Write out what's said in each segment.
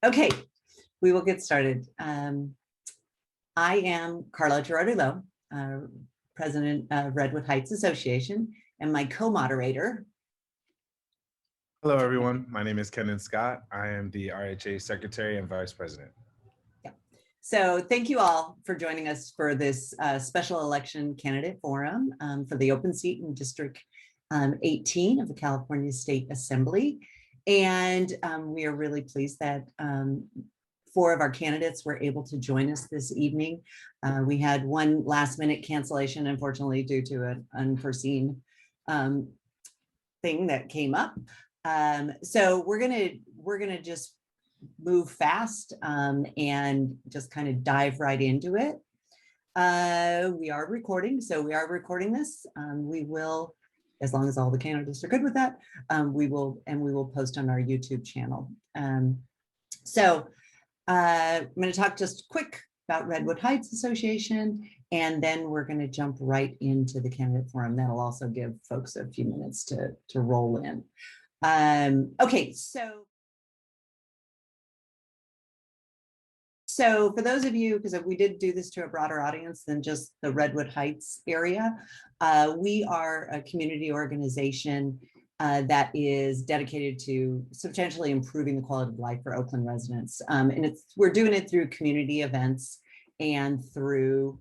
Okay, we will get started. I am Carla Girardi-Lowe, President of Redwood Heights Association, and my co-moderator. Hello, everyone. My name is Kenan Scott. I am the RHA Secretary and Vice President. Yeah. So thank you all for joining us for this special election candidate forum for the open seat in District 18 of the California State Assembly. And we are really pleased that 4 of our candidates were able to join us this evening. We had one last minute cancellation, unfortunately, due to an unforeseen thing that came up. So we're gonna just move fast and just kind of dive right into it. We are recording, so we are recording this. We will, as long as all the candidates are good with that, we will post on our YouTube channel. So I'm going to talk just quick about Redwood Heights Association, and then we're going to jump right into the candidate forum. That'll also give folks a few minutes to roll in. Okay, so for those of you, because we did do this to a broader audience than just the Redwood Heights area, we are a community organization that is dedicated to substantially improving the quality of life for Oakland residents. And we're doing it through community events and through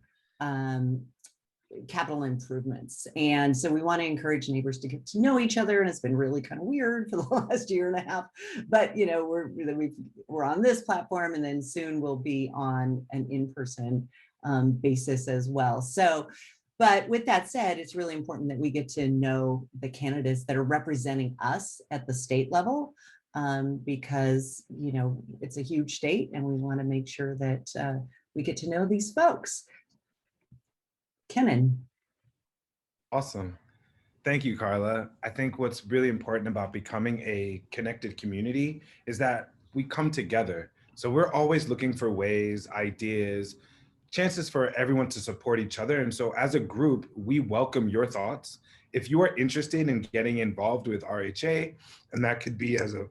capital improvements. And so we want to encourage neighbors to get to know each other. And it's been really kind of weird for the last year and a half, but you know, we're on this platform, and then soon we'll be on an in-person basis as well. So, but with that said, it's really important that we get to know the candidates that are representing us at the state level, because, you know, it's a huge state and we want to make sure that we get to know these folks. Kenan. Awesome. Thank you, Carla. I think what's really important about becoming a connected community is that we come together. So we're always looking for ways, ideas, chances for everyone to support each other. And so as a group, we welcome your thoughts. If you are interested in getting involved with RHA, and that could be as a,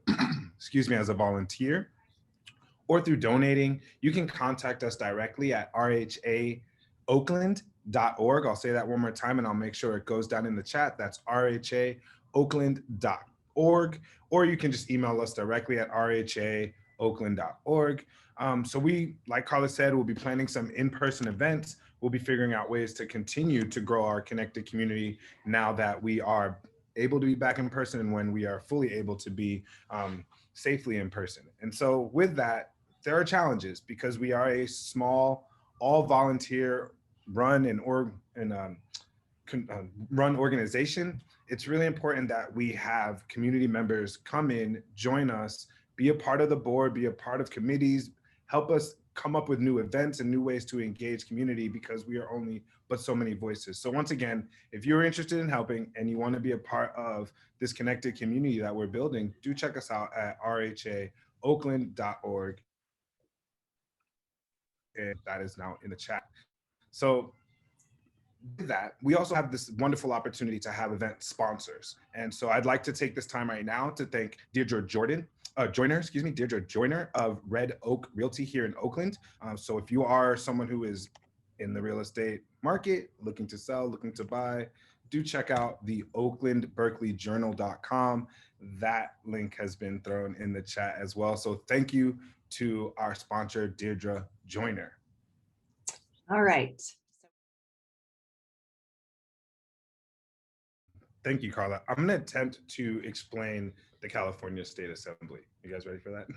excuse me, as a volunteer or through donating, you can contact us directly at rhaoakland.org. I'll say that one more time and I'll make sure it goes down in the chat. That's rhaoakland.org, or you can just email us directly at rhaoakland.org. So we, like Carla said, we'll be planning some in-person events. We'll be figuring out ways to continue to grow our connected community now that we are able to be back in person and when we are fully able to be safely in person. And so with that, there are challenges because we are a small, all volunteer run run organization. It's really important that we have community members come in, join us, be a part of the board, be a part of committees, help us come up with new events and new ways to engage community, because we are only but so many voices. So once again, if you're interested in helping and you want to be a part of this connected community that we're building, do check us out at rhaoakland.org. And that is now in the chat. So with that, we also have this wonderful opportunity to have event sponsors. And so I'd like to take this time right now to thank Deirdre Joyner of Red Oak Realty here in Oakland. So if you are someone who is in the real estate market, looking to sell, looking to buy, do check out the oaklandberkeleyjournal.com. That link has been thrown in the chat as well. So thank you to our sponsor, Deirdre Joyner. All right. Thank you, Carla. I'm going to attempt to explain the California State Assembly. You guys ready for that?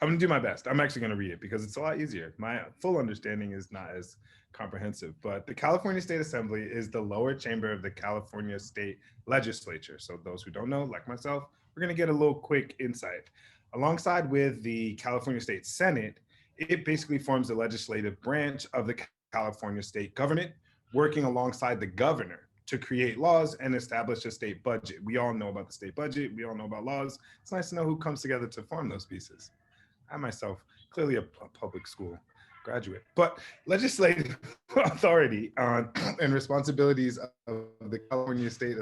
I'm going to do my best. I'm actually going to read it because it's a lot easier. My full understanding is not as comprehensive, but the California State Assembly is the lower chamber of the California State Legislature. So those who don't know, like myself, we're going to get a little quick insight. Alongside with the California State Senate, it basically forms the legislative branch of the California state government, working alongside the governor to create laws and establish a state budget. We all know about the state budget. We all know about laws. It's nice to know who comes together to form those pieces. I myself, clearly a public school graduate, but legislative authority and responsibilities of the California State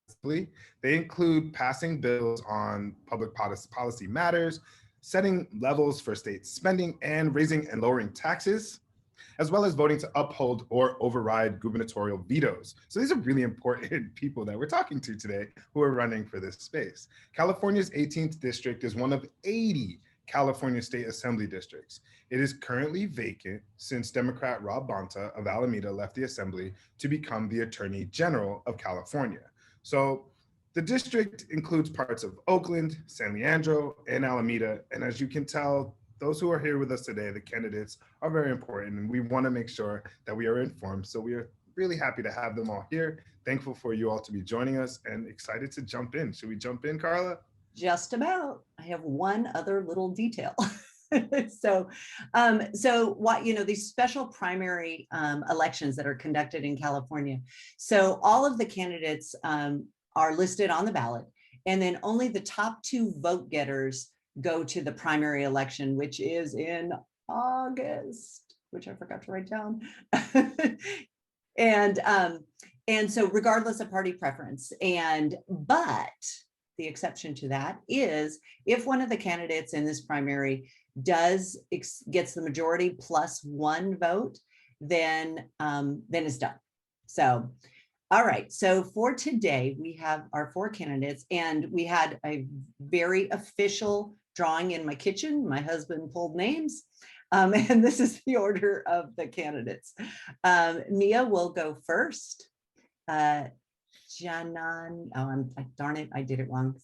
Assembly, they include passing bills on public policy matters, setting levels for state spending, and raising and lowering taxes, as well as voting to uphold or override gubernatorial vetoes. So these are really important people that we're talking to today who are running for this space. California's 18th district is one of 80 California State Assembly districts. It is currently vacant since Democrat Rob Bonta of Alameda left the Assembly to become the Attorney General of California. So the district includes parts of Oakland, San Leandro, and Alameda. And as you can tell, those who are here with us today, the candidates, are very important, and we want to make sure that we are informed. So we are really happy to have them all here. Thankful for you all to be joining us and excited to jump in. Should we jump in, Carla? Just about. I have one other little detail. So what, these special primary elections that are conducted in California. So all of the candidates are listed on the ballot, and then only the top 2 vote getters go to the primary election, which is in August, which I forgot to write down. And so regardless of party preference, but the exception to that is if one of the candidates in this primary gets the majority plus 1 vote, then it's done. So, all right. So for today, we have our 4 candidates, and we had a very official drawing in my kitchen. My husband pulled names, and this is the order of the candidates. Mia will go first. Janani, darn it, I did it wrong.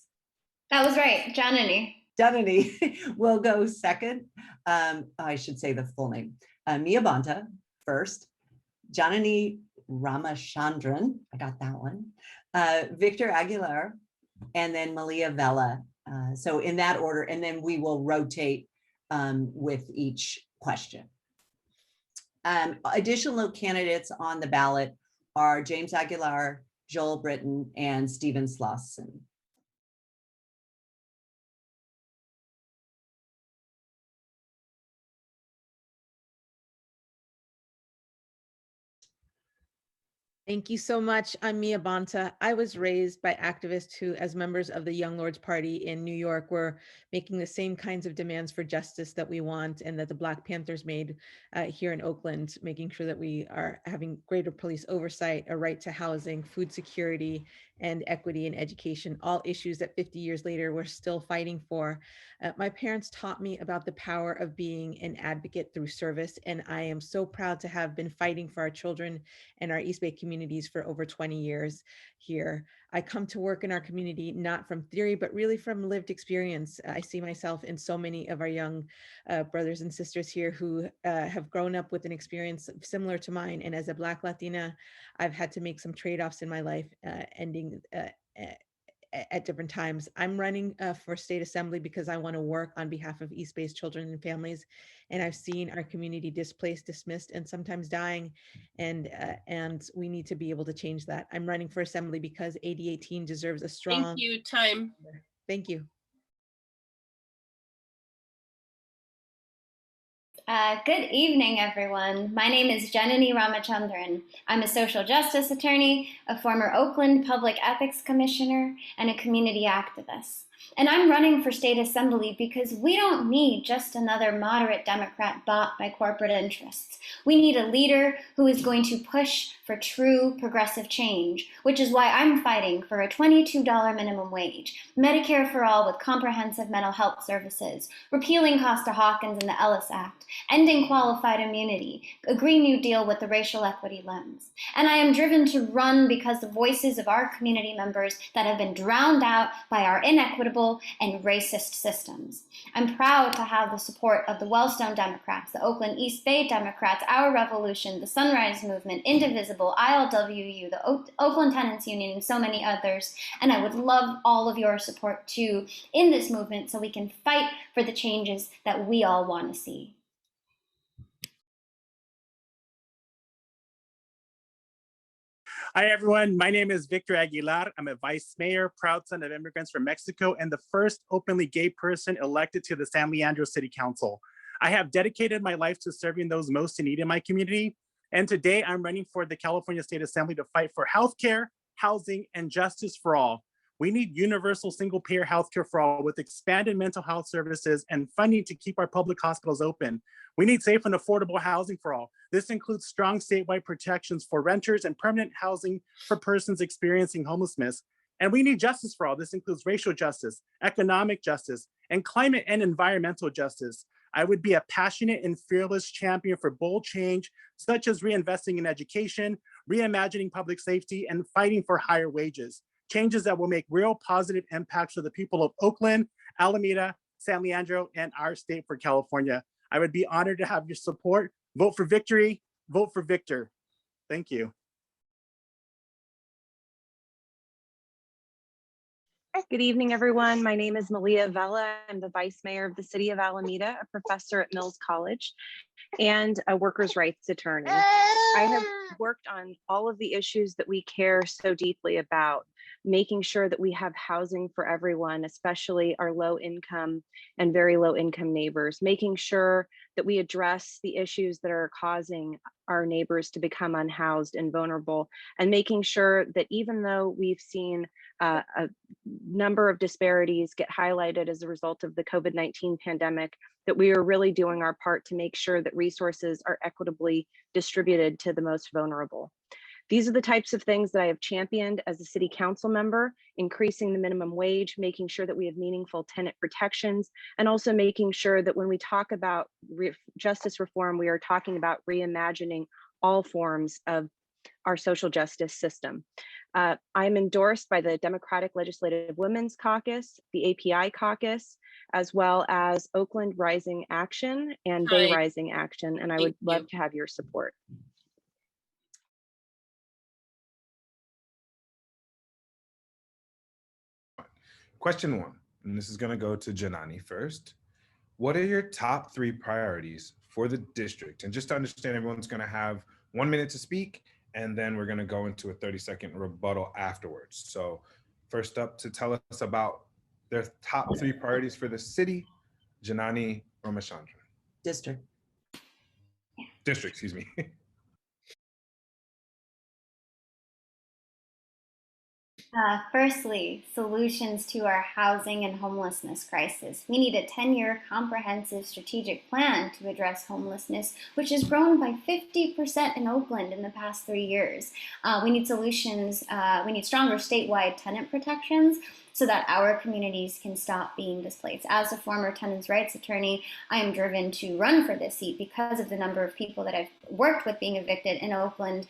That was right, Janani. Janani will go second. I should say the full name. Mia Bonta first. Janani Ramachandran, I got that one. Victor Aguilar, and then Malia Vella. So in that order, and then we will rotate with each question. Additional candidates on the ballot are James Aguilar, Joel Britton, and Stephen Slauson. Thank you so much. I'm Mia Bonta. I was raised by activists who, as members of the Young Lords Party in New York, were making the same kinds of demands for justice that we want and that the Black Panthers made here in Oakland, making sure that we are having greater police oversight, a right to housing, food security, and equity in education, all issues that 50 years later we're still fighting for. My parents taught me about the power of being an advocate through service, and I am so proud to have been fighting for our children and our East Bay communities for over 20 years here. I come to work in our community not from theory, but really from lived experience. I see myself in so many of our young brothers and sisters here who have grown up with an experience similar to mine. And as a Black Latina, I've had to make some trade-offs in my life, ending at different times. I'm running for state assembly because I want to work on behalf of East Bay's children and families. And I've seen our community displaced, dismissed, and sometimes dying. And we need to be able to change that. I'm running for assembly because AD 18 deserves a strong— Thank you, time. Thank you. Good evening, everyone. My name is Janani Ramachandran. I'm a social justice attorney, a former Oakland Public Ethics Commissioner, and a community activist. And I'm running for state assembly because we don't need just another moderate Democrat bought by corporate interests. We need a leader who is going to push for true progressive change, which is why I'm fighting for a $22 minimum wage, Medicare for all with comprehensive mental health services, repealing Costa-Hawkins and the Ellis Act, ending qualified immunity, a Green New Deal with the racial equity lens. And I am driven to run because the voices of our community members that have been drowned out by our inequitable and racist systems. I'm proud to have the support of the Wellstone Democrats, the Oakland East Bay Democrats, Our Revolution, the Sunrise Movement, Indivisible, ILWU, the Oakland Tenants Union, and so many others. And I would love all of your support too in this movement so we can fight for the changes that we all want to see. Hi, everyone. My name is Victor Aguilar. I'm a vice mayor, proud son of immigrants from Mexico, and the first openly gay person elected to the San Leandro City Council. I have dedicated my life to serving those most in need in my community. And today I'm running for the California State Assembly to fight for healthcare, housing, and justice for all. We need universal single-payer healthcare for all with expanded mental health services and funding to keep our public hospitals open. We need safe and affordable housing for all. This includes strong statewide protections for renters and permanent housing for persons experiencing homelessness. And we need justice for all. This includes racial justice, economic justice, and climate and environmental justice. I would be a passionate and fearless champion for bold change, such as reinvesting in education, reimagining public safety, and fighting for higher wages. Changes that will make real positive impacts for the people of Oakland, Alameda, San Leandro, and our state for California. I would be honored to have your support. Vote for victory, vote for Victor. Thank you. Good evening, everyone. My name is Malia Vella. I'm the Vice Mayor of the City of Alameda, a professor at Mills College, and a workers' rights attorney. I have worked on all of the issues that we care so deeply about, making sure that we have housing for everyone, especially our low income and very low income neighbors, making sure that we address the issues that are causing our neighbors to become unhoused and vulnerable, and making sure that even though we've seen a number of disparities get highlighted as a result of the COVID-19 pandemic, that we are really doing our part to make sure that resources are equitably distributed to the most vulnerable. These are the types of things that I have championed as a city council member, increasing the minimum wage, making sure that we have meaningful tenant protections, and also making sure that when we talk about justice reform, we are talking about reimagining all forms of our social justice system. I'm endorsed by the Democratic Legislative Women's Caucus, the API Caucus, as well as Oakland Rising Action and Bay Rising Action, and I would love to have your support. Question 1, and this is going to go to Janani first. What are your top 3 priorities for the district? And just to understand, everyone's going to have 1 minute to speak, and then we're going to go into a 30-second rebuttal afterwards. So first up to tell us about their top 3 priorities for the city, Janani Ramachandran. District. District, excuse me. Firstly, solutions to our housing and homelessness crisis. We need a 10-year comprehensive strategic plan to address homelessness, which has grown by 50% in Oakland in the past 3 years. We need solutions, we need stronger statewide tenant protections so that our communities can stop being displaced. As a former tenants' rights attorney, I am driven to run for this seat because of the number of people that I've worked with being evicted in Oakland,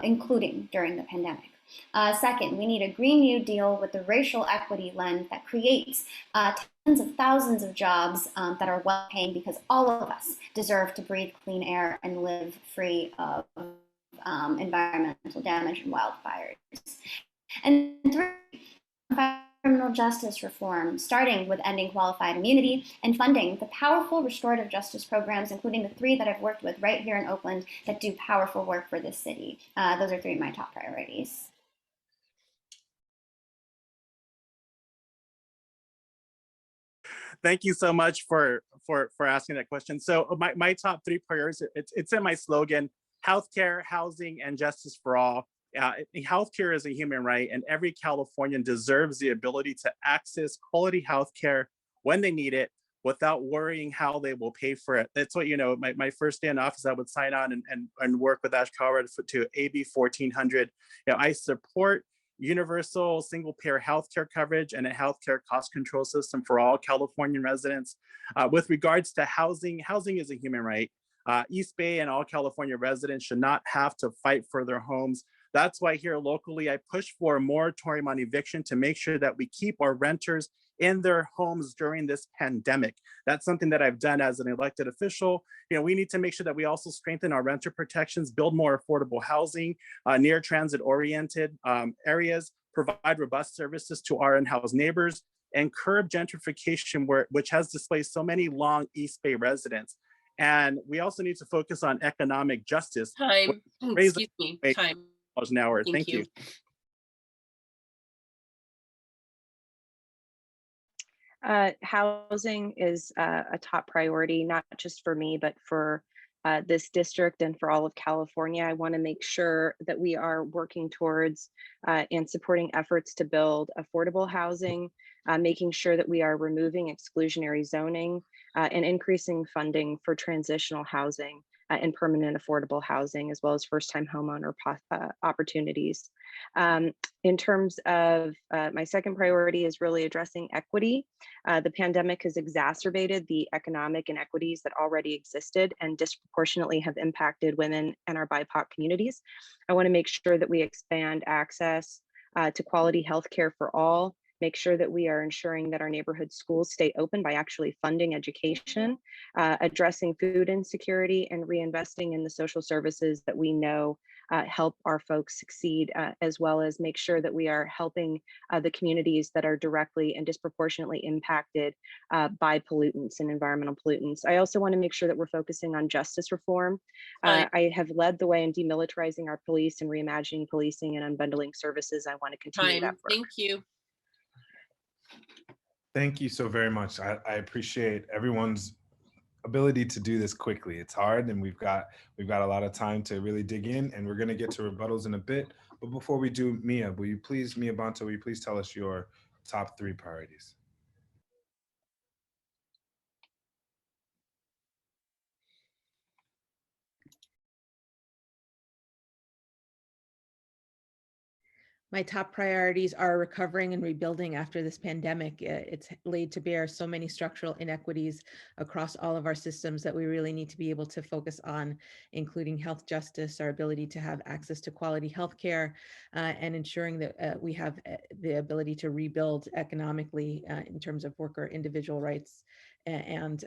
including during the pandemic. Second, we need a Green New Deal with the racial equity lens that creates tens of thousands of jobs that are well-paying, because all of us deserve to breathe clean air and live free of environmental damage and wildfires. And 3, criminal justice reform, starting with ending qualified immunity and funding the powerful restorative justice programs, including the 3 that I've worked with right here in Oakland that do powerful work for this city. Those are 3 of my top priorities. Thank you so much for asking that question. So my top 3 priorities, it's in my slogan: healthcare, housing, and justice for all. Healthcare is a human right, and every Californian deserves the ability to access quality healthcare when they need it without worrying how they will pay for it. That's what, my first day in office, I would sign on and work with Ash Colorado to AB 1400. I support universal single-payer healthcare coverage and a healthcare cost control system for all Californian residents. With regards to housing, housing is a human right. East Bay and all California residents should not have to fight for their homes. That's why here locally, I push for a moratorium on eviction to make sure that we keep our renters in their homes during this pandemic. That's something that I've done as an elected official. We need to make sure that we also strengthen our renter protections, build more affordable housing, near transit oriented areas, provide robust services to our unhoused neighbors, and curb gentrification, which has displaced so many long East Bay residents. And we also need to focus on economic justice. Time, excuse me, time. An hour. Thank you. Housing is a top priority, not just for me, but for this district and for all of California. I want to make sure that we are working towards and supporting efforts to build affordable housing, making sure that we are removing exclusionary zoning and increasing funding for transitional housing and permanent affordable housing, as well as first-time homeowner opportunities. In terms of my second priority is really addressing equity. The pandemic has exacerbated the economic inequities that already existed and disproportionately have impacted women and our BIPOC communities. I want to make sure that we expand access to quality healthcare for all, make sure that we are ensuring that our neighborhood schools stay open by actually funding education, addressing food insecurity, and reinvesting in the social services that we know help our folks succeed, as well as make sure that we are helping the communities that are directly and disproportionately impacted by pollutants and environmental pollutants. I also want to make sure that we're focusing on justice reform. I have led the way in demilitarizing our police and reimagining policing and unbundling services. I want to continue that work. Thank you. Thank you so very much. I appreciate everyone's ability to do this quickly. It's hard, and we've got a lot of time to really dig in, and we're going to get to rebuttals in a bit. But before we do, Mia Bonta, will you please tell us your top 3 priorities? My top priorities are recovering and rebuilding after this pandemic. It's laid to bear so many structural inequities across all of our systems that we really need to be able to focus on, including health justice, our ability to have access to quality healthcare, and ensuring that we have the ability to rebuild economically in terms of worker individual rights and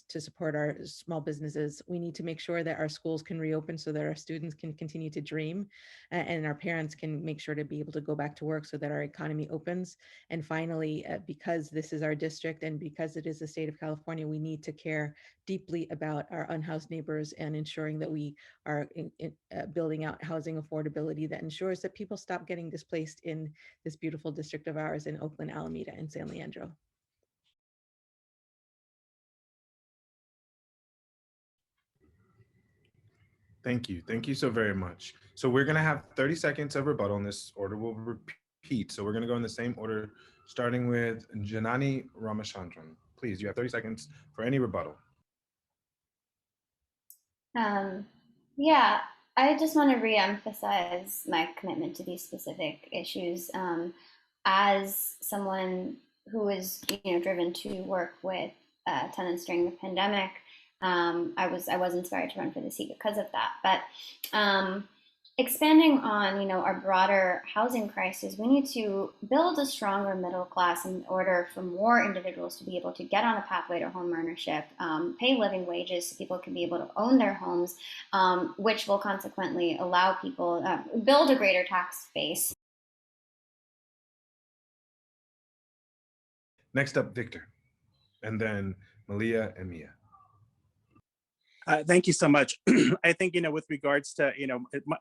to support our small businesses. We need to make sure that our schools can reopen so that our students can continue to dream and our parents can make sure to be able to go back to work so that our economy opens. And finally, because this is our district and because it is the state of California, we need to care deeply about our unhoused neighbors and ensuring that we are building out housing affordability that ensures that people stop getting displaced in this beautiful district of ours in Oakland, Alameda, and San Leandro. Thank you. Thank you so very much. So we're going to have 30 seconds of rebuttal, and this order will repeat. So we're going to go in the same order, starting with Janani Ramachandran. Please, you have 30 seconds for any rebuttal. Yeah, I just want to reemphasize my commitment to these specific issues. As someone who was, driven to work with tenants during the pandemic, I was inspired to run for the seat because of that. But expanding on, our broader housing crisis, we need to build a stronger middle class in order for more individuals to be able to get on a pathway to home ownership, pay living wages so people can be able to own their homes, which will consequently allow people build a greater tax base. Next up, Victor, and then Malia and Mia. Thank you so much. I think, with regards to,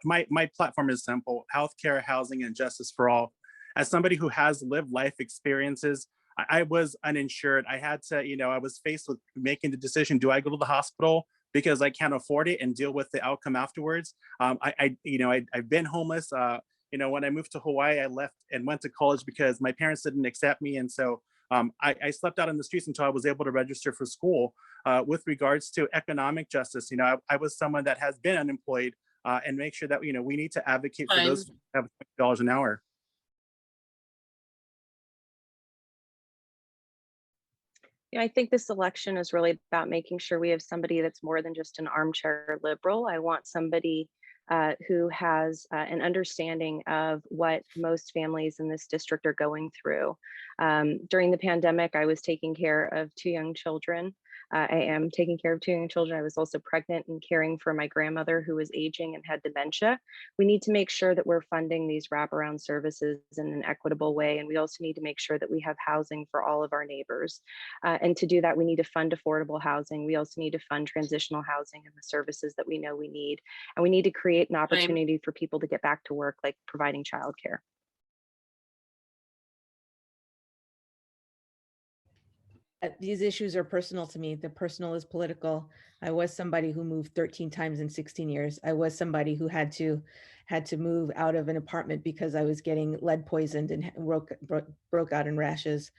my platform is simple: healthcare, housing, and justice for all. As somebody who has lived life experiences, I was uninsured. I had to, I was faced with making the decision: do I go to the hospital because I can't afford it and deal with the outcome afterwards? I've been homeless. When I moved to Hawaii, I left and went to college because my parents didn't accept me, and so I slept out in the streets until I was able to register for school. With regards to economic justice, I was someone that has been unemployed, and make sure that, we need to advocate for those who have $20 an hour. I think this election is really about making sure we have somebody that's more than just an armchair liberal. I want somebody who has an understanding of what most families in this district are going through. During the pandemic, I was taking care of 2 young children. I am taking care of 2 young children. I was also pregnant and caring for my grandmother who was aging and had dementia. We need to make sure that we're funding these wraparound services in an equitable way. And we also need to make sure that we have housing for all of our neighbors. And to do that, we need to fund affordable housing. We also need to fund transitional housing and the services that we know we need. And we need to create an opportunity for people to get back to work, like providing childcare. These issues are personal to me. The personal is political. I was somebody who moved 13 times in 16 years. I was somebody who had to move out of an apartment because I was getting lead poisoned and broke out in rashes.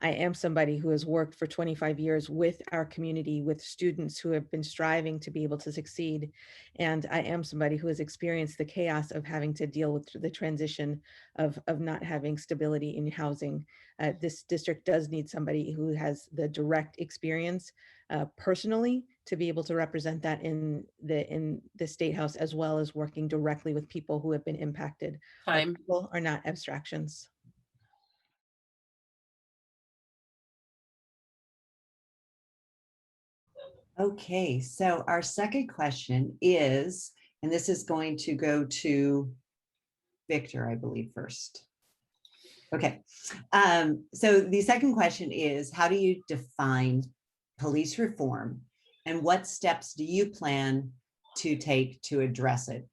I am somebody who has worked for 25 years with our community, with students who have been striving to be able to succeed. And I am somebody who has experienced the chaos of having to deal with the transition of not having stability in housing. This district does need somebody who has the direct experience personally to be able to represent that in the State House, as well as working directly with people who have been impacted. Our Time. people are not abstractions. Okay, so our second question is, and this is going to go to Victor, I believe, first. Okay, so the second question is, how do you define police reform, and what steps do you plan to take to address it?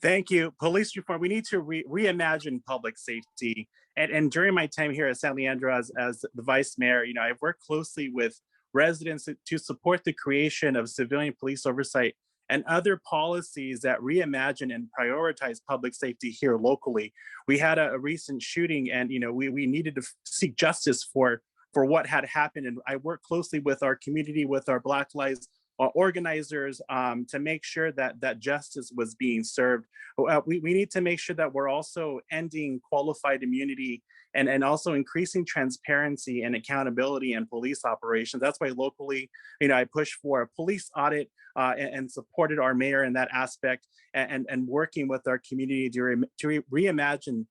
Thank you. Police reform, we need to reimagine public safety. And during my time here at San Leandro as the vice mayor, I've worked closely with residents to support the creation of civilian police oversight and other policies that reimagine and prioritize public safety here locally. We had a recent shooting, and we needed to seek justice for what had happened. And I worked closely with our community, with our Black Lives organizers, to make sure that justice was being served. We need to make sure that we're also ending qualified immunity and also increasing transparency and accountability in police operations. That's why locally, I pushed for a police audit and supported our mayor in that aspect, and working with our community to reimagine.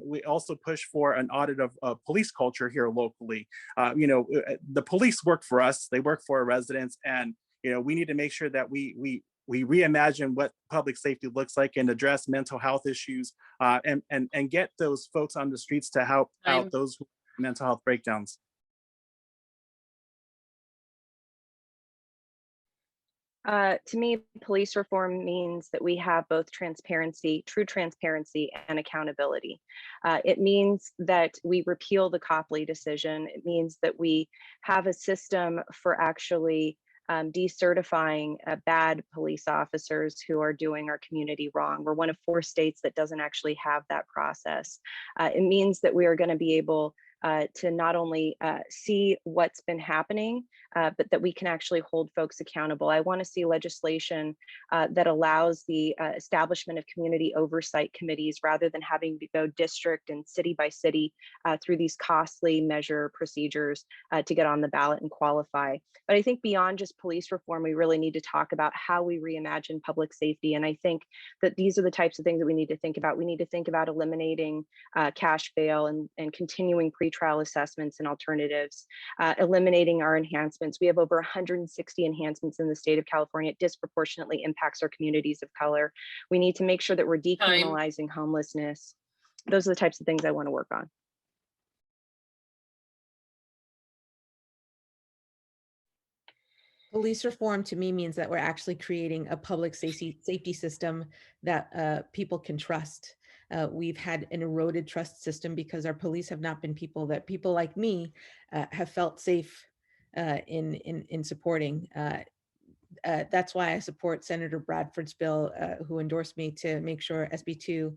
We also push for an audit of police culture here locally. The police work for us, they work for our residents, and we need to make sure that we reimagine what public safety looks like and address mental health issues, and get those folks on the streets to help out those who have mental health breakdowns. To me, police reform means that we have both transparency, true transparency, and accountability. It means that we repeal the Copley decision. It means that we have a system for actually decertifying bad police officers who are doing our community wrong. We're one of 4 states that doesn't actually have that process. It means that we are going to be able to not only see what's been happening, but that we can actually hold folks accountable. I want to see legislation that allows the establishment of community oversight committees rather than having to go district and city by city through these costly measure procedures to get on the ballot and qualify. But I think beyond just police reform, we really need to talk about how we reimagine public safety. And I think that these are the types of things that we need to think about. We need to think about eliminating cash bail and continuing pretrial assessments and alternatives, eliminating our enhancements. We have over 160 enhancements in the state of California. It disproportionately impacts our communities of color. We need to make sure that we're decriminalizing homelessness. Those are the types of things I want to work on. Police reform to me means that we're actually creating a public safety system that people can trust. We've had an eroded trust system because our police have not been people that people like me have felt safe in supporting. That's why I support Senator Bradford's bill, who endorsed me to make sure SB2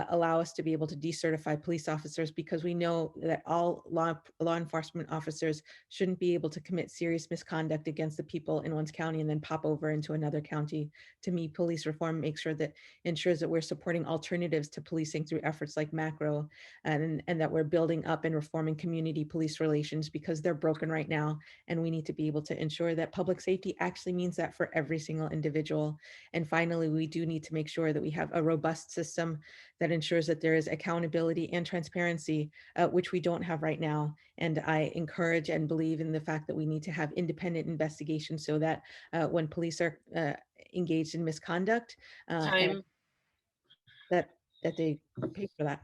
allow us to be able to decertify police officers, because we know that all law enforcement officers shouldn't be able to commit serious misconduct against the people in one's county and then pop over into another county. To me, police reform makes sure that ensures that we're supporting alternatives to policing through efforts like macro, and that we're building up and reforming community police relations, because they're broken right now. And we need to be able to ensure that public safety actually means that for every single individual. And finally, we do need to make sure that we have a robust system that ensures that there is accountability and transparency, which we don't have right now. And I encourage and believe in the fact that we need to have independent investigations so that when police are engaged in misconduct, and that they pay for that.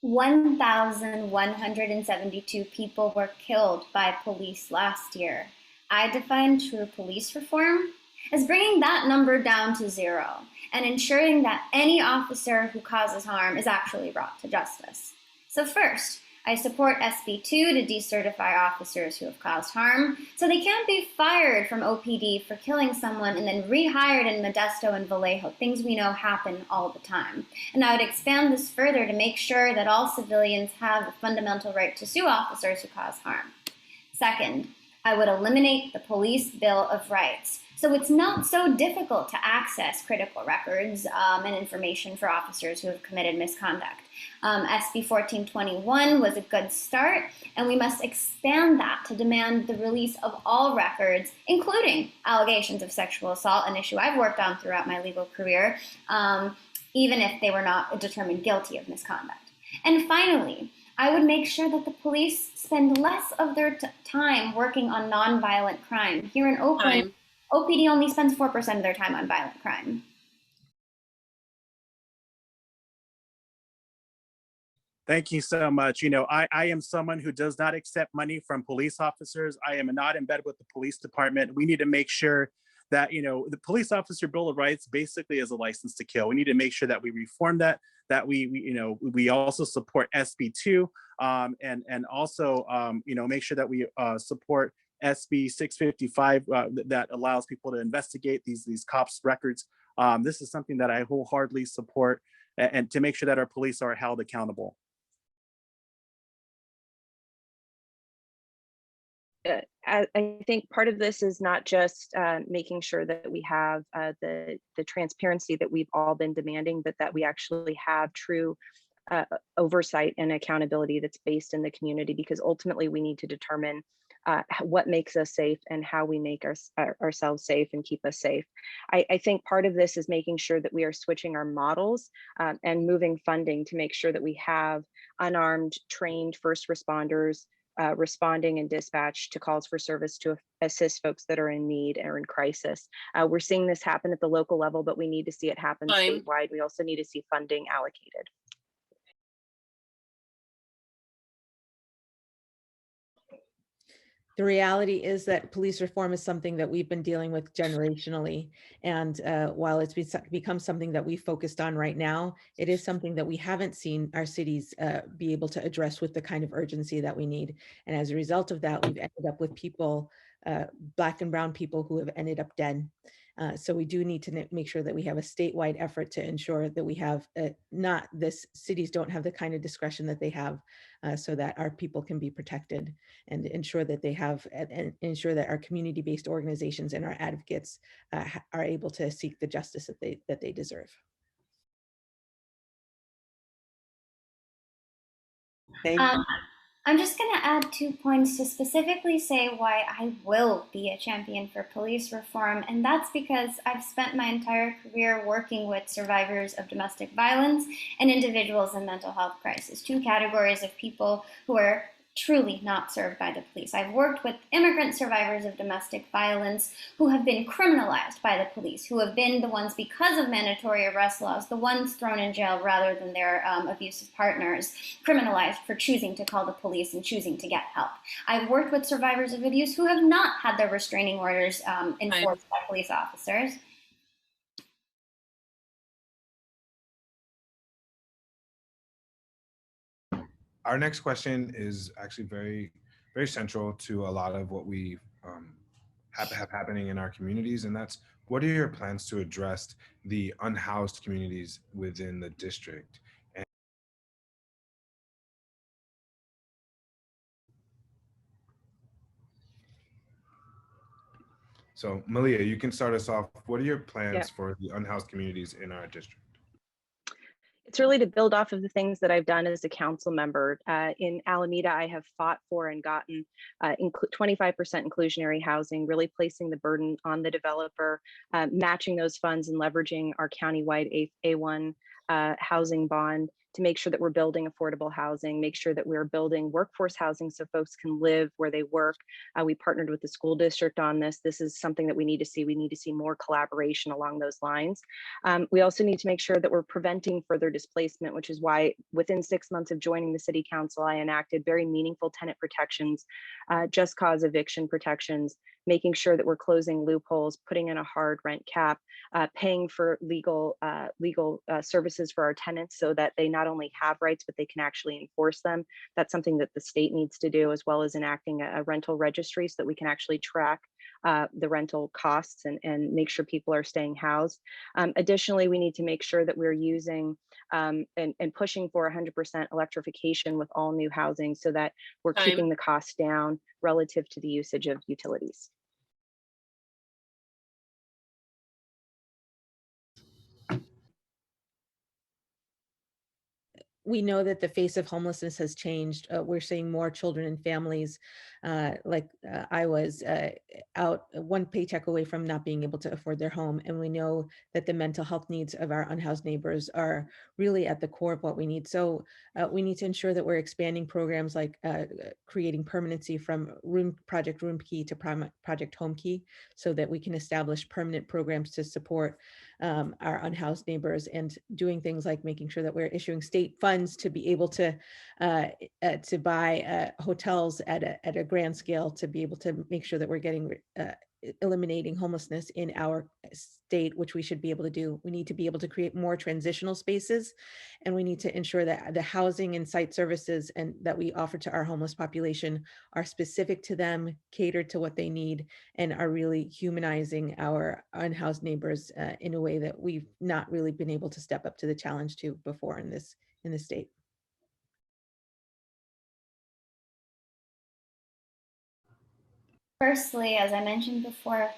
1,172 people were killed by police last year. I define true police reform as bringing that number down to 0 and ensuring that any officer who causes harm is actually brought to justice. So first, I support SB 2 to decertify officers who have caused harm, so they can't be fired from OPD for killing someone and then rehired in Modesto and Vallejo, things we know happen all the time. And I would expand this further to make sure that all civilians have a fundamental right to sue officers who cause harm. Second, I would eliminate the Police Bill of Rights, so it's not so difficult to access critical records and information for officers who have committed misconduct. SB 1421 was a good start, and we must expand that to demand the release of all records, including allegations of sexual assault, an issue I've worked on throughout my legal career, even if they were not determined guilty of misconduct. And finally, I would make sure that the police spend less of their time working on nonviolent crime. Here in Oakland, OPD only spends 4% of their time on violent crime. Thank you so much. You know, I am someone who does not accept money from police officers. I am not in bed with the police department. We need to make sure that, you know, the police officer Bill of Rights basically is a license to kill. We need to make sure that we reform that we also support SB 2 and also, you know, make sure that we support SB 655 that allows people to investigate these cops' records. This is something that I wholeheartedly support, and to make sure that our police are held accountable. I think part of this is not just making sure that we have the transparency that we've all been demanding, but that we actually have true oversight and accountability that's based in the community, because ultimately we need to determine what makes us safe and how we make ourselves safe and keep us safe. I think part of this is making sure that we are switching our models and moving funding to make sure that we have unarmed, trained first responders responding and dispatch to calls for service to assist folks that are in need or in crisis. We're seeing this happen at the local level, but we need to see it happen statewide. We also need to see funding allocated. The reality is that police reform is something that we've been dealing with generationally. And while it's become something that we focused on right now, it is something that we haven't seen our cities be able to address with the kind of urgency that we need. And as a result of that, we've ended up with people, Black and brown people, who have ended up dead. So we do need to make sure that we have a statewide effort to ensure that we have cities don't have the kind of discretion that they have, so that our people can be protected, and ensure that they have, and ensure that our community-based organizations and our advocates are able to seek the justice that they deserve. Thank you. I'm just going to add 2 points to specifically say why I will be a champion for police reform. And that's because I've spent my entire career working with survivors of domestic violence and individuals in mental health crisis, 2 categories of people who are truly not served by the police. I've worked with immigrant survivors of domestic violence who have been criminalized by the police, who have been the ones, because of mandatory arrest laws, the ones thrown in jail rather than their abusive partners, criminalized for choosing to call the police and choosing to get help. I've worked with survivors of abuse who have not had their restraining orders enforced by police officers. Our next question is actually very, very central to a lot of what we have happening in our communities, and that's, what are your plans to address the unhoused communities within the district? And so, Malia, you can start us off. What are your plans for the unhoused communities in our district? It's really to build off of the things that I've done as a council member. In Alameda, I have fought for and gotten 25% inclusionary housing, really placing the burden on the developer, matching those funds and leveraging our countywide A1 housing bond to make sure that we're building affordable housing, make sure that we're building workforce housing so folks can live where they work. We partnered with the school district on this. This is something that we need to see. We need to see more collaboration along those lines. We also need to make sure that we're preventing further displacement, which is why within 6 months of joining the city council, I enacted very meaningful tenant protections, just cause eviction protections, making sure that we're closing loopholes, putting in a hard rent cap, paying for legal services for our tenants so that they not only have rights, but they can actually enforce them. That's something that the state needs to do, as well as enacting a rental registry so that we can actually track the rental costs and make sure people are staying housed. Additionally, we need to make sure that we're using and pushing for 100% electrification with all new housing so that we're keeping the costs down relative to the usage of utilities. We know that the face of homelessness has changed. We're seeing more children and families I was out one paycheck away from not being able to afford their home. And we know that the mental health needs of our unhoused neighbors are really at the core of what we need. So we need to ensure that we're expanding programs like creating permanency from Project Room Key to Project Home Key so that we can establish permanent programs to support our unhoused neighbors, and doing things like making sure that we're issuing state funds to be able to buy hotels at a grand scale, to be able to make sure that we're getting eliminating homelessness in our state, which we should be able to do. We need to be able to create more transitional spaces, and we need to ensure that the housing and site services and that we offer to our homeless population are specific to them, catered to what they need, and are really humanizing our unhoused neighbors in a way that we've not really been able to step up to the challenge to before in this state. Firstly, as I mentioned before,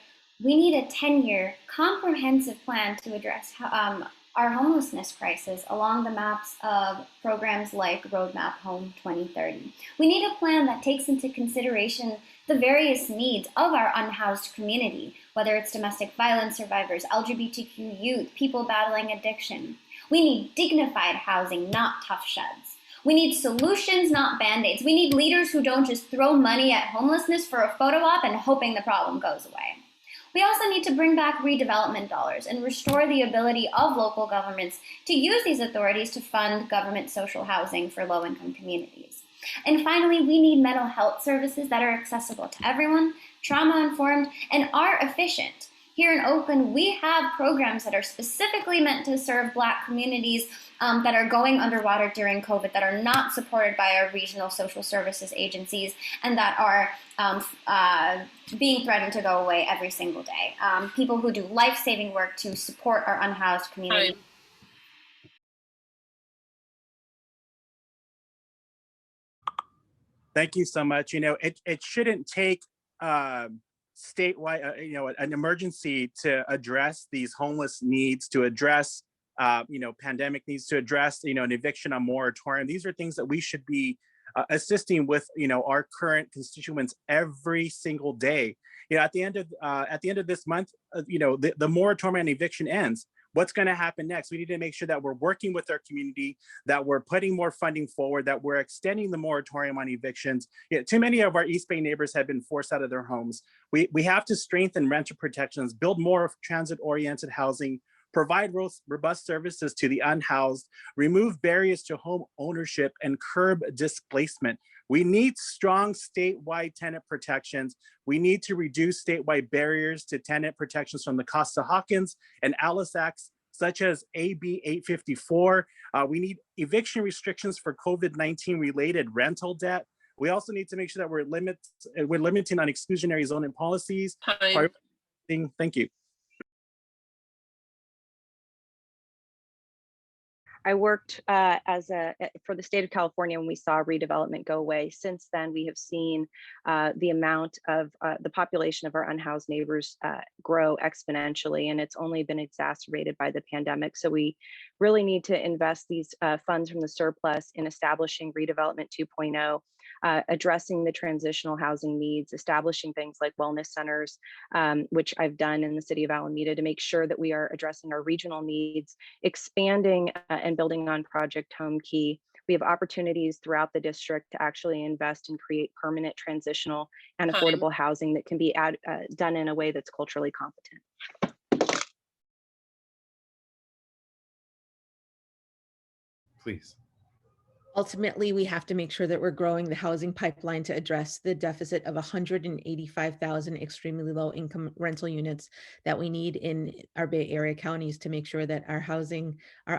we need a 10-year comprehensive plan to address our homelessness crisis along the maps of programs like Roadmap Home 2030. We need a plan that takes into consideration the various needs of our unhoused community, whether it's domestic violence survivors, LGBTQ youth, people battling addiction. We need dignified housing, not tough sheds. We need solutions, not band-aids. We need leaders who don't just throw money at homelessness for a photo op and hoping the problem goes away. We also need to bring back redevelopment dollars and restore the ability of local governments to use these authorities to fund government social housing for low-income communities. And finally, we need mental health services that are accessible to everyone, trauma-informed, and are efficient. Here in Oakland, we have programs that are specifically meant to serve Black communities that are going underwater during COVID, that are not supported by our regional social services agencies, and that are being threatened to go away every single day. People who do life-saving work to support our unhoused community. Thank you so much. You know, it shouldn't take statewide, an emergency to address these homeless needs, to address, pandemic needs, to address, an eviction, a moratorium. These are things that we should be assisting with, our current constituents every single day. At the end of this month, the moratorium and eviction ends. What's going to happen next? We need to make sure that we're working with our community, that we're putting more funding forward, that we're extending the moratorium on evictions. Too many of our East Bay neighbors have been forced out of their homes. We have to strengthen renter protections, build more transit-oriented housing, provide robust services to the unhoused, remove barriers to home ownership, and curb displacement. We need strong statewide tenant protections. We need to reduce statewide barriers to tenant protections from the Costa-Hawkins and Alice Acts, such as AB 854. We need eviction restrictions for COVID-19 related rental debt. We also need to make sure that we're limiting on exclusionary zoning policies. Thank you. I worked for the state of California when we saw redevelopment go away. Since then, we have seen the amount of the population of our unhoused neighbors grow exponentially, and it's only been exacerbated by the pandemic. So we really need to invest these funds from the surplus in establishing redevelopment 2.0. addressing the transitional housing needs, establishing things like wellness centers, which I've done in the city of Alameda to make sure that we are addressing our regional needs, expanding and building on Project Home Key. We have opportunities throughout the district to actually invest and create permanent transitional and affordable housing that can be done in a way that's culturally competent. Please. Ultimately, we have to make sure that we're growing the housing pipeline to address the deficit of 185,000 extremely low income rental units that we need in our Bay Area counties to make sure that our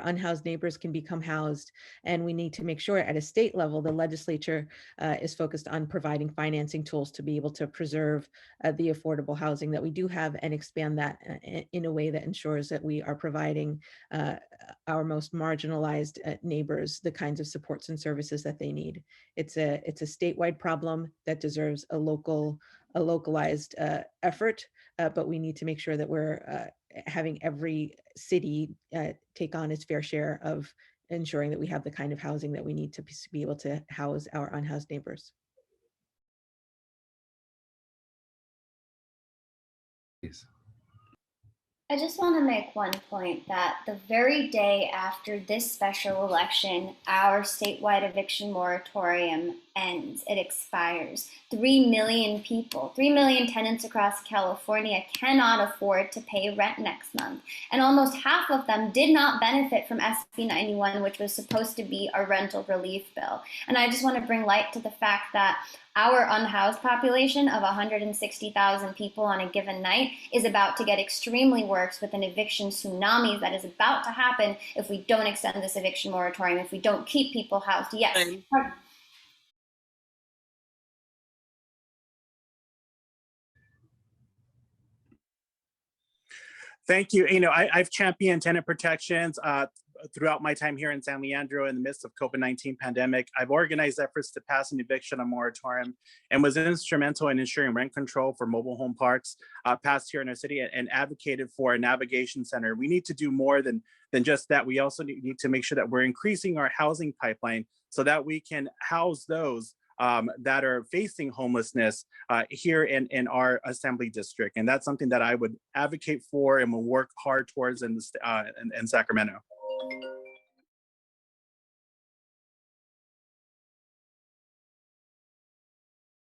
unhoused neighbors can become housed. And we need to make sure at a state level, the legislature is focused on providing financing tools to be able to preserve the affordable housing that we do have and expand that in a way that ensures that we are providing our most marginalized neighbors the kinds of supports and services that they need. It's a statewide problem that deserves a localized effort, but we need to make sure that we're having every city take on its fair share of ensuring that we have the kind of housing that we need to be able to house our unhoused neighbors. Please. I just want to make one point that the very day after this special election, our statewide eviction moratorium ends. It expires. 3 million people, 3 million tenants across California cannot afford to pay rent next month. And almost half of them did not benefit from SB 91, which was supposed to be a rental relief bill. And I just want to bring light to the fact that our unhoused population of 160,000 people on a given night is about to get extremely worse with an eviction tsunami that is about to happen if we don't extend this eviction moratorium, if we don't keep people housed. Yes. Thank you. You know, I've championed tenant protections throughout my time here in San Leandro in the midst of COVID-19 pandemic. I've organized efforts to pass an eviction moratorium and was instrumental in ensuring rent control for mobile home parks passed here in our city and advocated for a navigation center. We need to do more than just that. We also need to make sure that we're increasing our housing pipeline so that we can house those that are facing homelessness here in our assembly district. And that's something that I would advocate for and will work hard towards in Sacramento.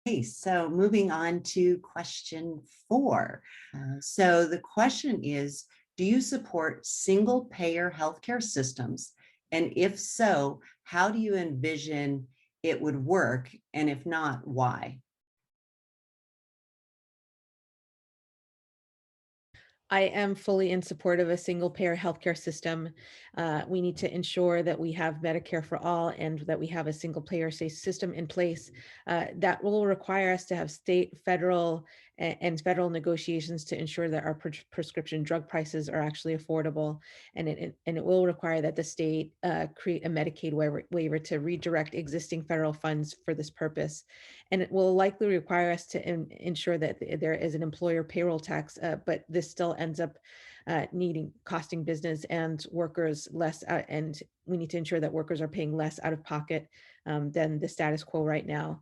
Okay, so moving on to question 4. So the question is, do you support single payer healthcare systems? And if so, how do you envision it would work? And if not, why? I am fully in support of a single payer healthcare system. We need to ensure that we have Medicare for all and that we have a single payer system in place. That will require us to have state, federal, and federal negotiations to ensure that our prescription drug prices are actually affordable. And it will require that the state create a Medicaid waiver to redirect existing federal funds for this purpose. And it will likely require us to ensure that there is an employer payroll tax, but this still ends up costing business and workers less, and we need to ensure that workers are paying less out of pocket than the status quo right now.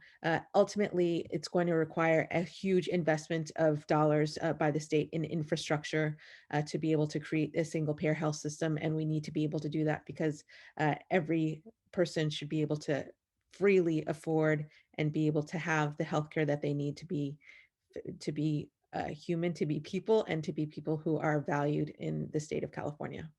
Ultimately, it's going to require a huge investment of dollars by the state in infrastructure to be able to create a single payer health system. And we need to be able to do that because every person should be able to freely afford and be able to have the healthcare that they need to be human, to be people, and to be people who are valued in the state of California.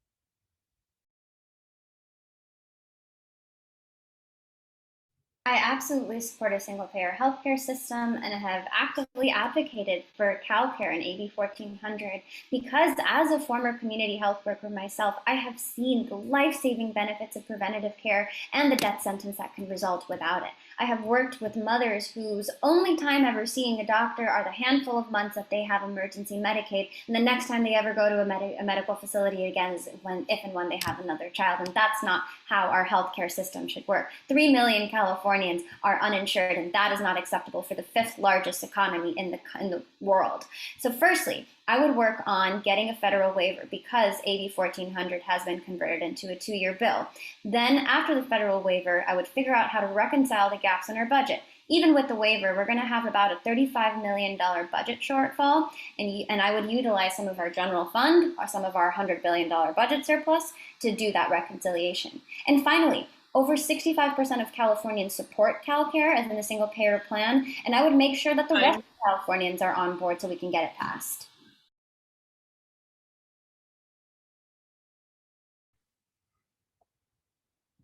I absolutely support a single payer healthcare system and have actively advocated for CalCare in AB 1400 because as a former community health worker myself, I have seen the life-saving benefits of preventative care and the death sentence that can result without it. I have worked with mothers whose only time ever seeing a doctor are the handful of months that they have emergency Medicaid, and the next time they ever go to a medical facility again is if and when they have another child, and that's not how our healthcare system should work. 3 million Californians Californians are uninsured, and that is not acceptable for the 5th largest economy in the world. So firstly, I would work on getting a federal waiver because AB 1400 has been converted into a 2-year bill. Then after the federal waiver, I would figure out how to reconcile the gaps in our budget. Even with the waiver, we're going to have about a $35 million budget shortfall, and I would utilize some of our general fund or some of our $100 billion budget surplus to do that reconciliation. And finally, over 65% of Californians support CalCare as in a single payer plan, and I would make sure that the rest of Californians are on board so we can get it passed.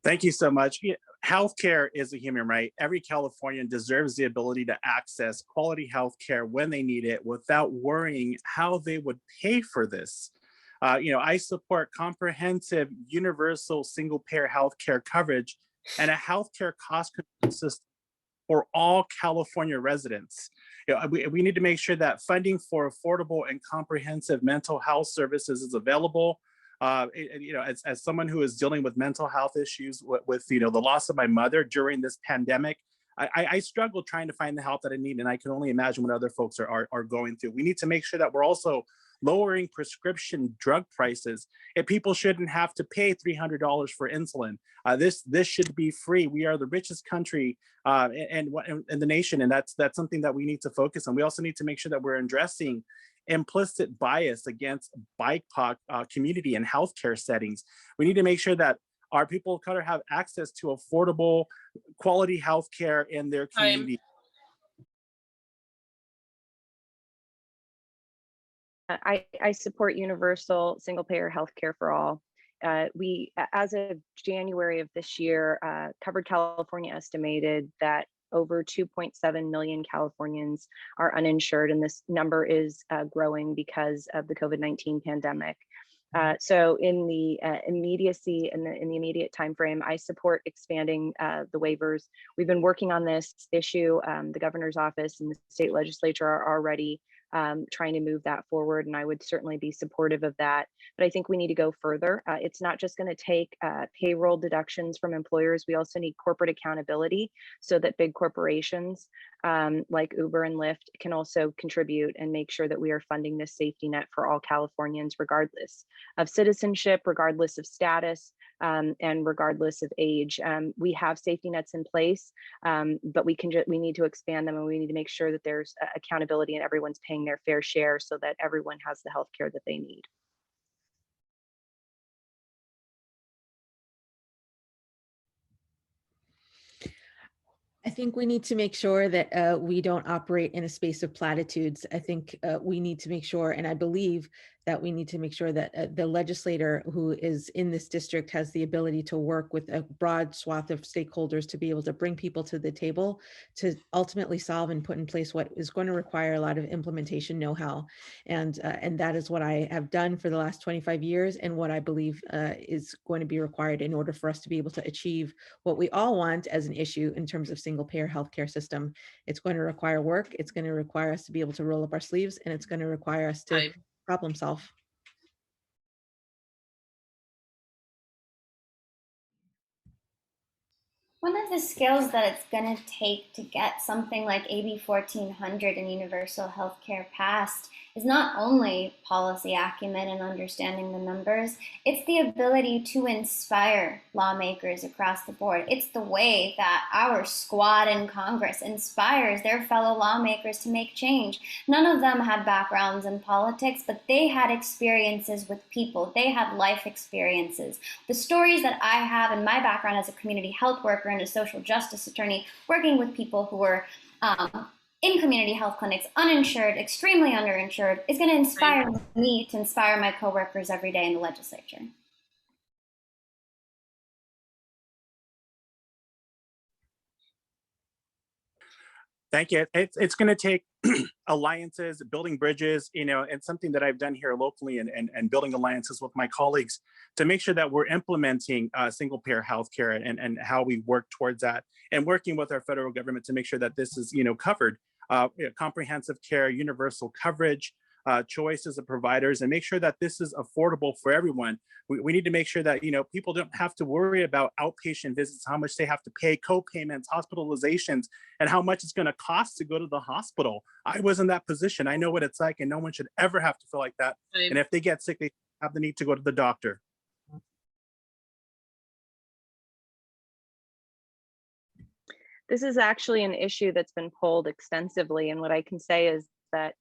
Thank you so much. Healthcare is a human right. Every Californian deserves the ability to access quality healthcare when they need it without worrying how they would pay for this. I support comprehensive, universal, single-payer healthcare coverage and a healthcare cost control system for all California residents. We need to make sure that funding for affordable and comprehensive mental health services is available. As someone who is dealing with mental health issues with the loss of my mother during this pandemic, I struggle trying to find the help that I need, and I can only imagine what other folks are going through. We need to make sure that we're also lowering prescription drug prices. If people shouldn't have to pay $300 for insulin, this should be free. We are the richest country in the nation, and that's something that we need to focus on. We also need to make sure that we're addressing implicit bias against BIPOC community and healthcare settings. We need to make sure that our people of color have access to affordable, quality healthcare in their community. I support universal single-payer healthcare for all. We, as of January of this year, Covered California estimated that over 2.7 million Californians are uninsured, and this number is growing because of the COVID-19 pandemic. So in the immediacy and in the immediate time frame, I support expanding the waivers. We've been working on this issue. The governor's office and the state legislature are already trying to move that forward, and I would certainly be supportive of that. But I think we need to go further. It's not just going to take payroll deductions from employers. We also need corporate accountability so that big corporations like Uber and Lyft can also contribute and make sure that we are funding this safety net for all Californians, regardless of citizenship, regardless of status, and regardless of age. We have safety nets in place, but we need to expand them, and we need to make sure that there's accountability and everyone's paying their fair share so that everyone has the health care that they need. I think we need to make sure that we don't operate in a space of platitudes. I think we need to make sure, and I believe that we need to make sure that the legislator who is in this district has the ability to work with a broad swath of stakeholders to be able to bring people to the table to ultimately solve and put in place what is going to require a lot of implementation know-how. And that is what I have done for the last 25 years and what I believe is going to be required in order for us to be able to achieve what we all want as an issue in terms of single-payer healthcare system. It's going to require work. It's going to require us to be able to roll up our sleeves, and it's going to require us to problem solve. One of the skills that it's going to take to get something like AB 1400 and universal health care passed is not only policy acumen and understanding the numbers, it's the ability to inspire lawmakers across the board. It's the way that our squad in Congress inspires their fellow lawmakers to make change. None of them had backgrounds in politics, but they had experiences with people. They had life experiences. The stories that I have in my background as a community health worker and a social justice attorney, working with people who were in community health clinics, uninsured, extremely underinsured, is going to inspire me to inspire my coworkers every day in the legislature. Thank you. It's going to take alliances, building bridges, and something that I've done here locally and building alliances with my colleagues to make sure that we're implementing single payer healthcare and how we work towards that, and working with our federal government to make sure that this is covered, comprehensive care, universal coverage, choices of providers and make sure that this is affordable for everyone. We need to make sure that, people don't have to worry about outpatient visits, how much they have to pay, co-payments, hospitalizations, and how much it's going to cost to go to the hospital. I was in that position. I know what it's like, and no one should ever have to feel like that. And if they get sick, they have the need to go to the doctor. This is actually an issue that's been polled extensively, and what I can say is that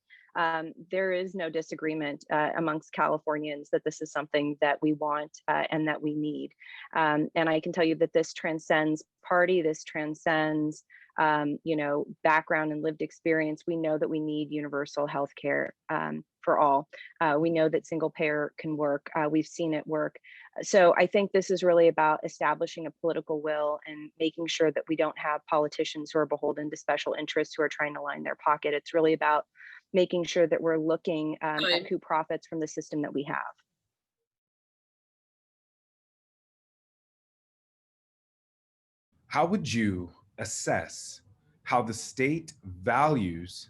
there is no disagreement amongst Californians that this is something that we want and that we need. And I can tell you that this transcends party, this transcends background and lived experience. We know that we need universal health care for all. We know that single payer can work. We've seen it work. So I think this is really about establishing a political will and making sure that we don't have politicians who are beholden to special interests who are trying to line their pocket. It's really about making sure that we're looking at who profits from the system that we have. How would you assess how the state values,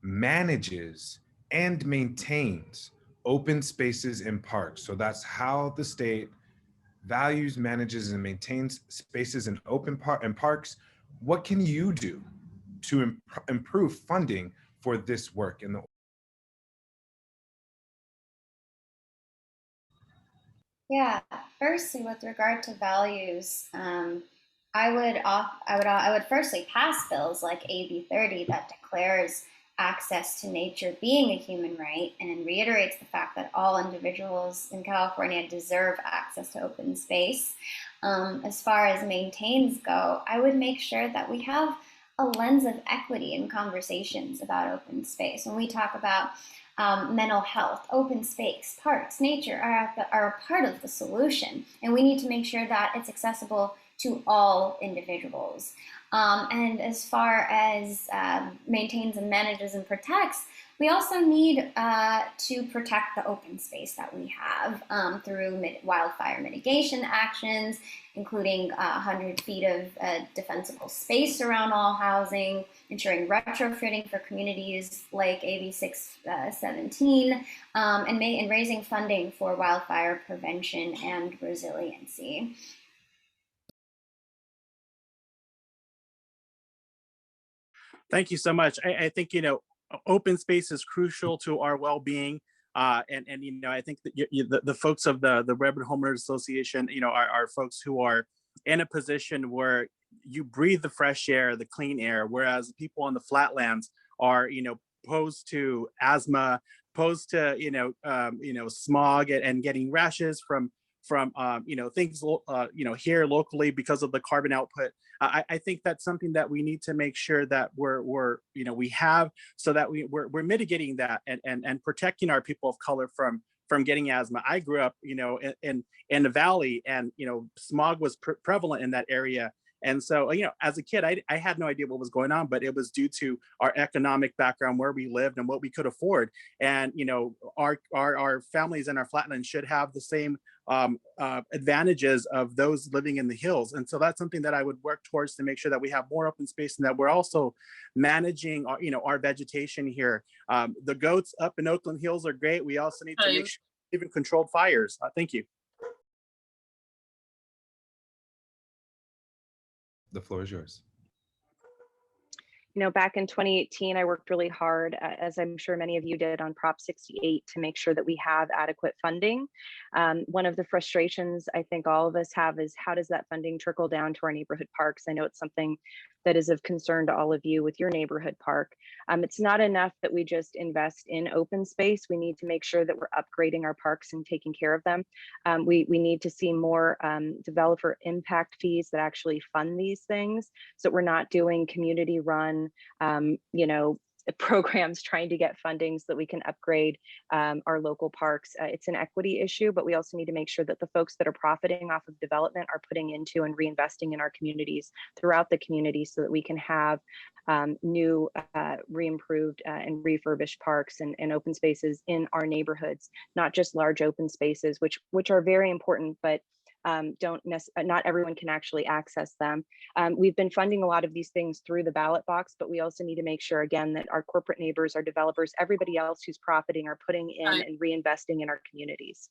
manages, and maintains open spaces in parks? So that's how the state values, manages, and maintains spaces in parks. What can you do to improve funding for this work in the Yeah, firstly, with regard to values, I would firstly pass bills like AB 30 that declares access to nature being a human right and reiterates the fact that all individuals in California deserve access to open space. As far as maintains go, I would make sure that we have a lens of equity in conversations about open space. When we talk about mental health, open space, parks, nature are a part of the solution, and we need to make sure that it's accessible to all individuals. And as far as maintains and manages and protects, we also need to protect the open space that we have through wildfire mitigation actions, including 100 feet of defensible space around all housing, ensuring retrofitting for communities like AB 617, and raising funding for wildfire prevention and resiliency. Thank you so much. I think, open space is crucial to our well-being. And I think that the folks of the Redwood Homeowners Association, are folks who are in a position where you breathe the fresh air, the clean air, whereas people on the flatlands are, posed to asthma, posed to, smog and getting rashes from things, here locally because of the carbon output. I think that's something that we need to make sure that we have, so that we're mitigating that and protecting our people of color from getting asthma. I grew up, in the valley, and smog was prevalent in that area. And so, as a kid, I had no idea what was going on, but it was due to our economic background, where we lived and what we could afford. And, our families in our flatlands should have the same advantages of those living in the hills. And so that's something that I would work towards, to make sure that we have more open space and that we're also managing our vegetation here. The goats up in Oakland Hills are great. We also need to make sure even controlled fires. Thank you. The floor is yours. Back in 2018, I worked really hard, as I'm sure many of you did, on Prop 68 to make sure that we have adequate funding. One of the frustrations I think all of us have is, how does that funding trickle down to our neighborhood parks? I know it's something that is of concern to all of you with your neighborhood park. It's not enough that we just invest in open space. We need to make sure that we're upgrading our parks and taking care of them. We need to see more developer impact fees that actually fund these things, so that we're not doing community run programs trying to get funding so that we can upgrade our local parks. It's an equity issue, but we also need to make sure that the folks that are profiting off of development are putting into and reinvesting in our communities, throughout the community, so that we can have new, re-improved and refurbished parks and open spaces in our neighborhoods, not just large open spaces, which are very important, but not everyone can actually access them. We've been funding a lot of these things through the ballot box, but we also need to make sure, again, that our corporate neighbors, our developers, everybody else who's profiting are putting in and reinvesting in our communities.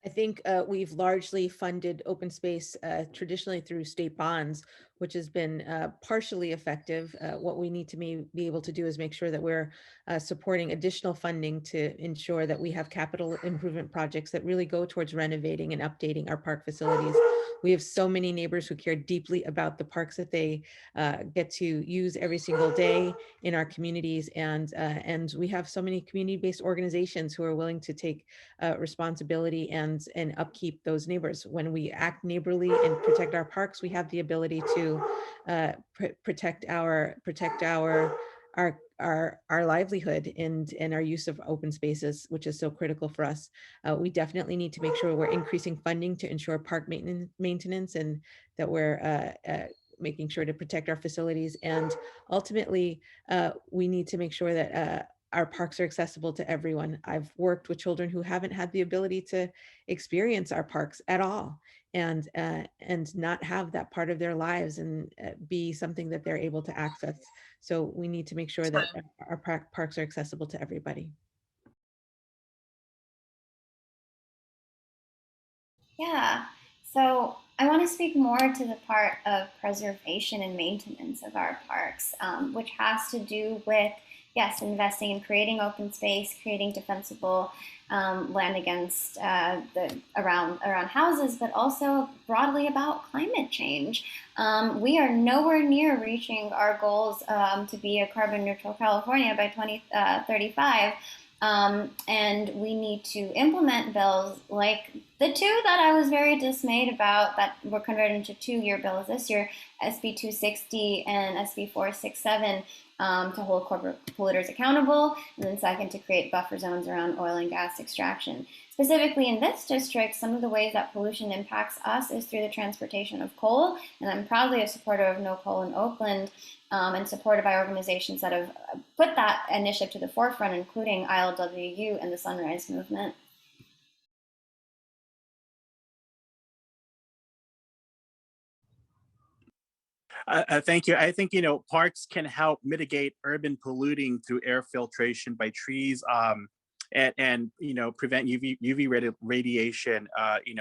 I think we've largely funded open space traditionally through state bonds, which has been partially effective. What we need to be able to do is make sure that we're supporting additional funding to ensure that we have capital improvement projects that really go towards renovating and updating our park facilities. We have so many neighbors who care deeply about the parks that they get to use every single day in our communities, and we have so many community-based organizations who are willing to take responsibility and upkeep those neighbors. When we act neighborly and protect our parks, we have the ability to protect our livelihood and our use of open spaces, which is so critical for us. We definitely need to make sure we're increasing funding to ensure park maintenance and that we're making sure to protect our facilities. And ultimately, we need to make sure that our parks are accessible to everyone. I've worked with children who haven't had the ability to experience our parks at all, and not have that part of their lives and be something that they're able to access. So we need to make sure that our parks are accessible to everybody. Yeah, so I want to speak more to the part of preservation and maintenance of our parks, which has to do with, yes, investing in creating open space, creating defensible land against around houses, but also broadly about climate change. We are nowhere near reaching our goals to be a carbon neutral California by 2035. And we need to implement bills like the two that I was very dismayed about that were converted into 2-year bills this year, SB 260 and SB 467, to hold corporate polluters accountable, and then second, to create buffer zones around oil and gas extraction. Specifically in this district, some of the ways that pollution impacts us is through the transportation of coal, and I'm proudly a supporter of No Coal in Oakland, and supported by organizations that have put that initiative to the forefront, including ILWU and the Sunrise Movement. Thank you. I think, parks can help mitigate urban polluting through air filtration by trees, and prevent UV radiation.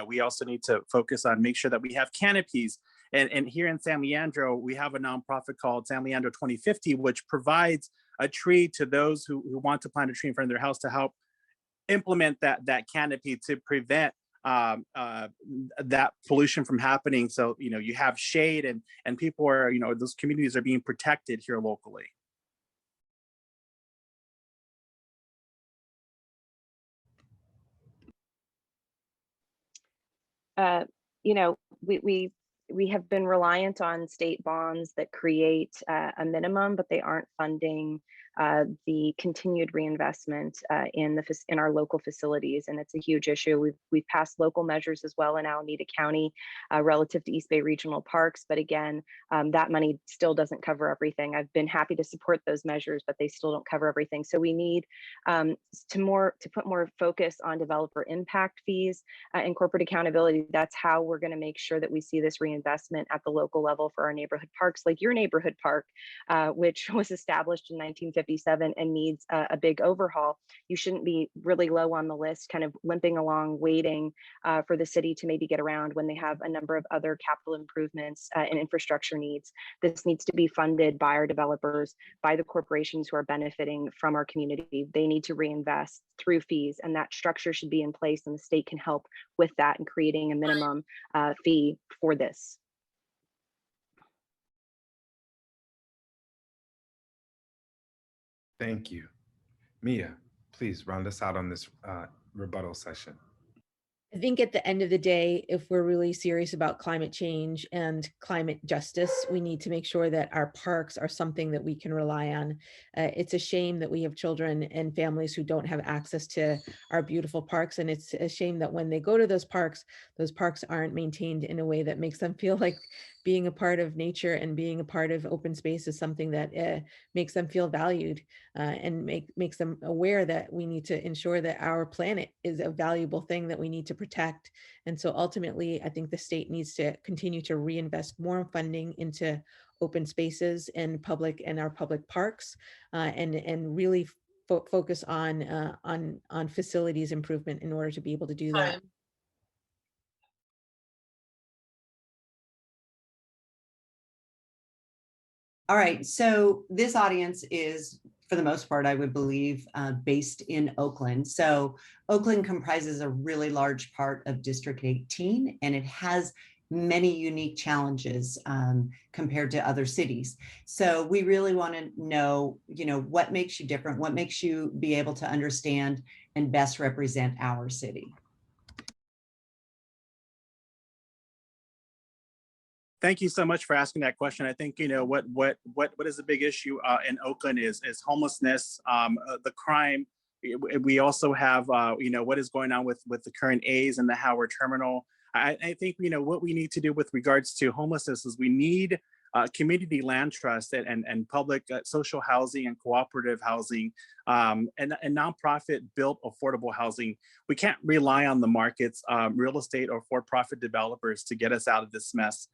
We also need to focus on make sure that we have canopies. And here in San Leandro, we have a nonprofit called San Leandro 2050, which provides a tree to those who want to plant a tree in front of their house to help implement that canopy to prevent that pollution from happening. So, you have shade and people are, those communities are being protected here locally. We have been reliant on state bonds that create a minimum, but they aren't funding the continued reinvestment in our local facilities, and it's a huge issue. We've passed local measures as well in Alameda County relative to East Bay Regional Parks, but again, that money still doesn't cover everything. I've been happy to support those measures, but they still don't cover everything. So we need to put more focus on developer impact fees and corporate accountability. That's how we're going to make sure that we see this reinvestment at the local level for our neighborhood parks, like your neighborhood park, which was established in 1957 and needs a big overhaul. You shouldn't be really low on the list, kind of limping along, waiting for the city to maybe get around when they have a number of other capital improvements and infrastructure needs. This needs to be funded by our developers, by the corporations who are benefiting from our community. They need to reinvest through fees, and that structure should be in place, and the state can help with that and creating a minimum fee for this. Thank you. Mia, please round us out on this rebuttal session. I think at the end of the day, if we're really serious about climate change and climate justice, we need to make sure that our parks are something that we can rely on. It's a shame that we have children and families who don't have access to our beautiful parks. And it's a shame that when they go to those parks aren't maintained in a way that makes them feel like being a part of nature and being a part of open space is something that makes them feel valued and makes them aware that we need to ensure that our planet is a valuable thing that we need to protect. And so ultimately, I think the state needs to continue to reinvest more funding into open spaces and our public parks, and really focus on facilities improvement in order to be able to do that. Time. All right, so this audience is, for the most part, I would believe, based in Oakland. So Oakland comprises a really large part of District 18, and it has many unique challenges compared to other cities. So we really want to know, what makes you different, what makes you be able to understand and best represent our city. Thank you so much for asking that question. I think what is a big issue in Oakland is homelessness, the crime. We also have what is going on with the current A's and the Howard Terminal. I think what we need to do with regards to homelessness is we need community land trust and public social housing and cooperative housing, and nonprofit built affordable housing. We can't rely on the markets, real estate or for-profit developers to get us out of this mess.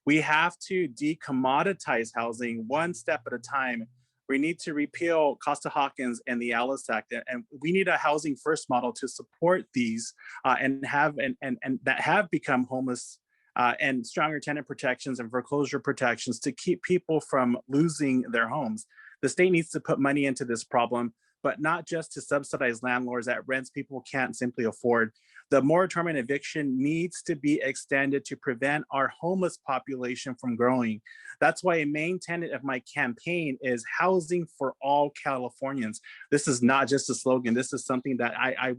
We have to decommoditize housing one step at a time. We need to repeal Costa-Hawkins and the Alice Act, and we need a housing first model to support these and that have become homeless, and stronger tenant protections and foreclosure protections to keep people from losing their homes. The state needs to put money into this problem, but not just to subsidize landlords at rents people can't simply afford. The moratorium on eviction needs to be extended to prevent our homeless population from growing. That's why a main tenet of my campaign is housing for all Californians. This is not just a slogan. This is something that I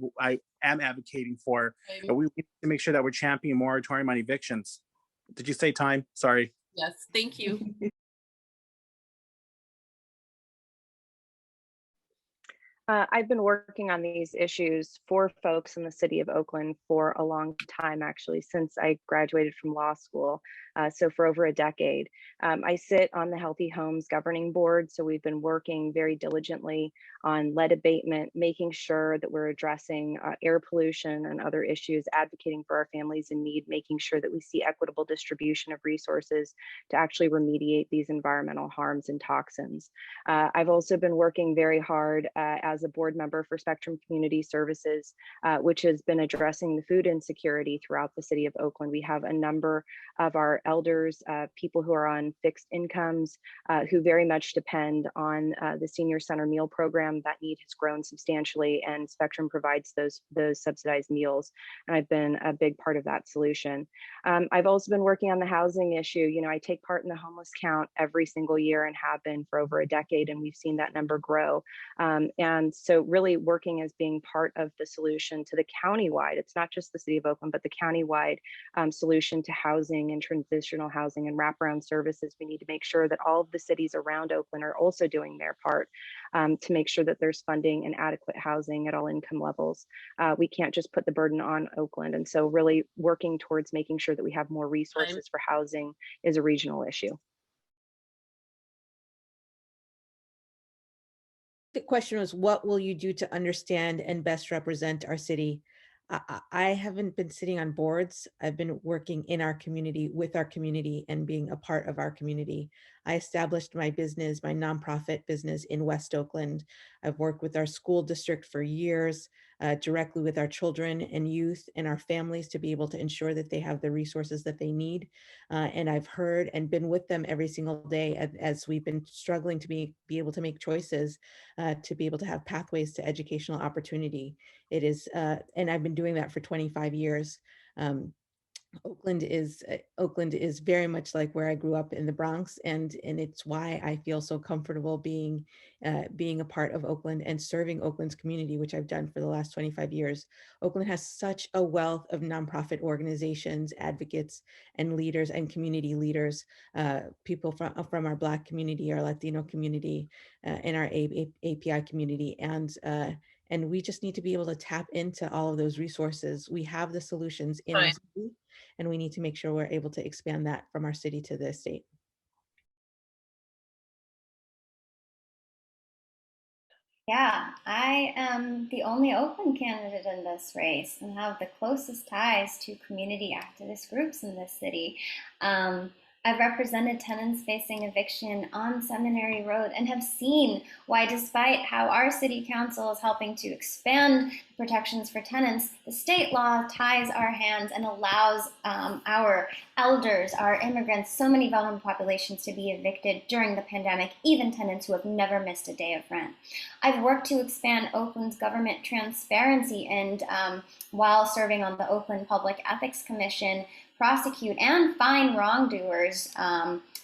am advocating for. We need to make sure that we're championing moratorium on evictions. Did you say time? Sorry. Yes, thank you. I've been working on these issues for folks in the city of Oakland for a long time, actually, since I graduated from law school. So for over a decade. I sit on the Healthy Homes Governing Board. So we've been working very diligently on lead abatement, making sure that we're addressing air pollution and other issues, advocating for our families in need, making sure that we see equitable distribution of resources to actually remediate these environmental harms and toxins. I've also been working very hard as a board member for Spectrum Community Services, which has been addressing the food insecurity throughout the city of Oakland. We have a number of our elders, people who are on fixed incomes, who very much depend on the senior center meal program. That need has grown substantially, and Spectrum provides those subsidized meals. And I've been a big part of that solution. I've also been working on the housing issue. I take part in the homeless count every single year and have been for over a decade, and we've seen that number grow. And so really working as being part of the solution to the countywide, it's not just the city of Oakland, but the countywide solution to housing and transitional housing and wraparound services. We need to make sure that all of the cities around Oakland are also doing their part to make sure that there's funding and adequate housing at all income levels. We can't just put the burden on Oakland. And so really working towards making sure that we have more resources for housing is a regional issue. The question was, what will you do to understand and best represent our city? I haven't been sitting on boards. I've been working in our community, with our community, and being a part of our community. I established my business, my nonprofit business, in West Oakland. I've worked with our school district for years, directly with our children and youth and our families to be able to ensure that they have the resources that they need. And I've heard and been with them every single day as we've been struggling to be able to make choices, to be able to have pathways to educational opportunity. It is, and I've been doing that for 25 years. Oakland is very much like where I grew up in the Bronx, and it's why I feel so comfortable being a part of Oakland and serving Oakland's community, which I've done for the last 25 years. Oakland has such a wealth of nonprofit organizations, advocates, and leaders and community leaders, people from our Black community, our Latino community, and our API community, And we just need to be able to tap into all of those resources. We have the solutions in our Right. city, and we need to make sure we're able to expand that from our city to the state. Yeah, I am the only Oakland candidate in this race and have the closest ties to community activist groups in this city. I've represented tenants facing eviction on Seminary Road and have seen why, despite how our city council is helping to expand protections for tenants, the state law ties our hands and allows our elders, our immigrants, so many vulnerable populations to be evicted during the pandemic, even tenants who have never missed a day of rent. I've worked to expand Oakland's government transparency and while serving on the Oakland Public Ethics Commission, prosecute and fine wrongdoers,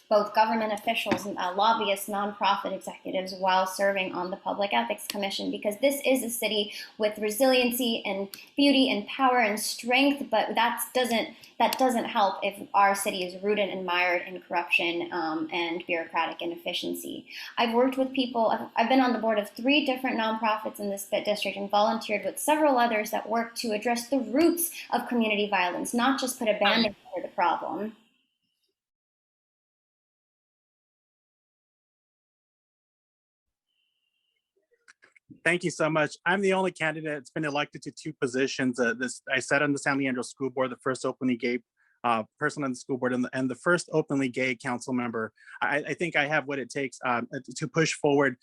both government officials, lobbyists, nonprofit executives, while serving on the Public Ethics Commission, because this is a city with resiliency and beauty and power and strength, but that doesn't help if our city is rooted and mired in corruption and bureaucratic inefficiency. I've worked with people, I've been on the board of 3 different nonprofits in this district and volunteered with several others that work to address the roots of community violence, not just put a band-aid over the problem. Thank you so much. I'm the only candidate that's been elected to 2 positions. I sat on the San Leandro School Board, the first openly gay person on the school board, and the first openly gay council member. I think I have what it takes to push forward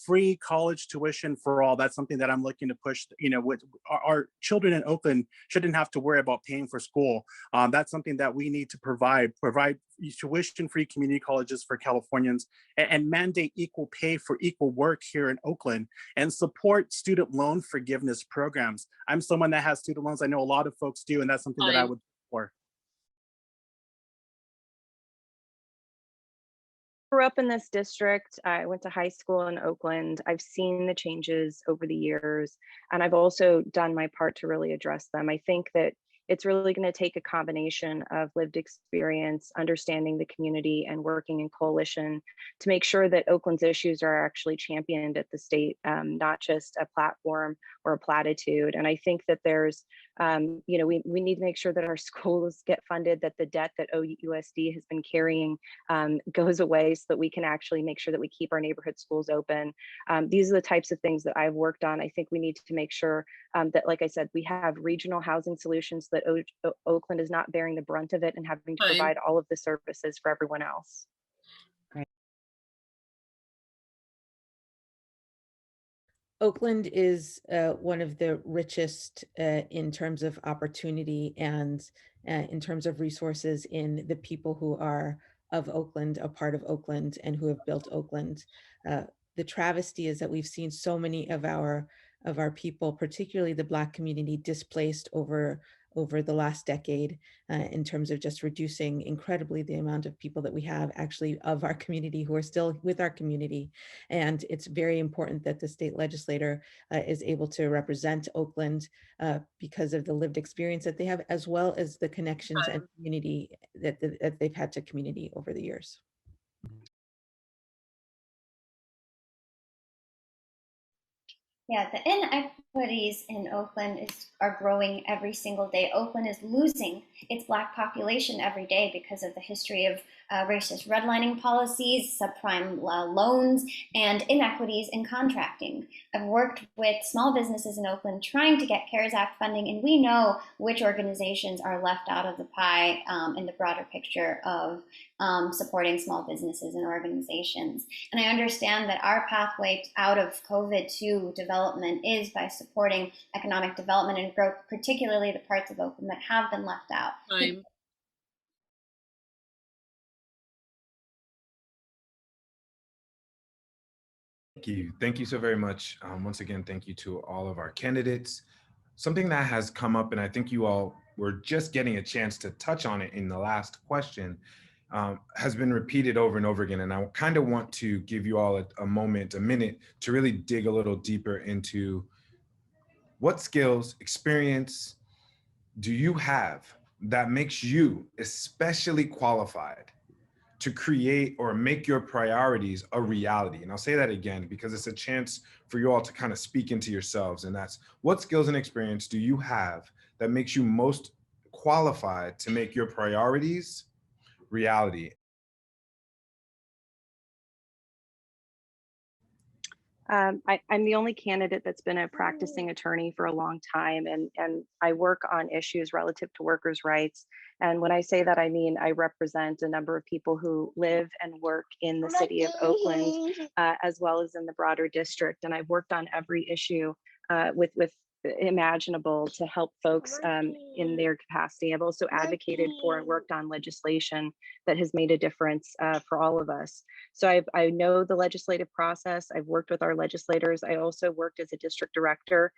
free college tuition for all. That's something that I'm looking to push. You know, with our children in Oakland shouldn't have to worry about paying for school. That's something that we need to provide tuition-free community colleges for Californians, and mandate equal pay for equal work here in Oakland, and support student loan forgiveness programs. I'm someone that has student loans. I know a lot of folks do, and that's something that I would support. Grew up in this district. I went to high school in Oakland. I've seen the changes over the years, and I've also done my part to really address them. I think that it's really going to take a combination of lived experience, understanding the community, and working in coalition to make sure that Oakland's issues are actually championed at the state, not just a platform or a platitude. And I think that there's, you know, we need to make sure that our schools get funded, that the debt that OUSD has been carrying goes away, so that we can actually make sure that we keep our neighborhood schools open. These are the types of things that I've worked on. I think we need to make sure that, like I said, we have regional housing solutions, that Oakland is not bearing the brunt of it and having to provide all of the services for everyone else. Oakland is one of the richest in terms of opportunity and in terms of resources in the people who are of Oakland, a part of Oakland, and who have built Oakland. The travesty is that we've seen so many of our people, particularly the Black community, displaced over the last decade in terms of just reducing incredibly the amount of people that we have actually of our community who are still with our community. And it's very important that the state legislator is able to represent Oakland because of the lived experience that they have, as well as the connections and community that they've had to community over the years. Yeah, the inequities in Oakland are growing every single day. Oakland is losing its Black population every day because of the history of racist redlining policies, subprime loans, and inequities in contracting. I've worked with small businesses in Oakland trying to get CARES Act funding, and we know which organizations are left out of the pie in the broader picture of supporting small businesses and organizations. And I understand that our pathway out of COVID to development is by supporting economic development and growth, particularly the parts of Oakland that have been left out. Thank you so very much. Once again, thank you to all of our candidates. Something that has come up, and I think you all were just getting a chance to touch on it in the last question, has been repeated over and over again. And I kind of want to give you all a minute to really dig a little deeper into what skills, experience do you have that makes you especially qualified to create or make your priorities a reality. And I'll say that again, because it's a chance for you all to kind of speak into yourselves. And that's, what skills and experience do you have that makes you most qualified to make your priorities reality? I'm the only candidate that's been a practicing attorney for a long time, and I work on issues relative to workers' rights. And when I say that, I mean I represent a number of people who live and work in the city of Oakland, as well as in the broader district. And I've worked on every issue with imaginable to help folks in their capacity. I've also advocated for and worked on legislation that has made a difference for all of us. So I know the legislative process. I've worked with our legislators. I also worked as a district director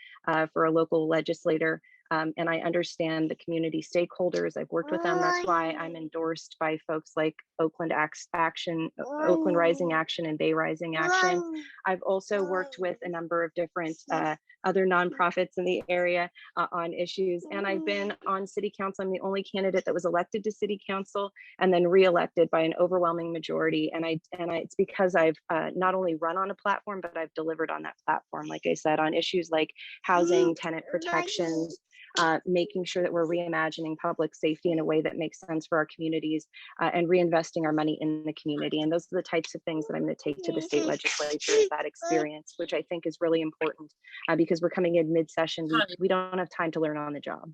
for a local legislator. And I understand the community stakeholders. I've worked with them. That's why I'm endorsed by folks like Oakland Rising Action and Bay Rising Action. I've also worked with a number of different other nonprofits in the area on issues. And I've been on city council. I'm the only candidate that was elected to city council and then re-elected by an overwhelming majority. And it's because I've not only run on a platform, but I've delivered on that platform, like I said, on issues like housing, tenant protections, making sure that we're reimagining public safety in a way that makes sense for our communities, and reinvesting our money in the community. And those are the types of things that I'm going to take to the state legislature, is that experience, which I think is really important because we're coming in mid-session. We don't have time to learn on the job.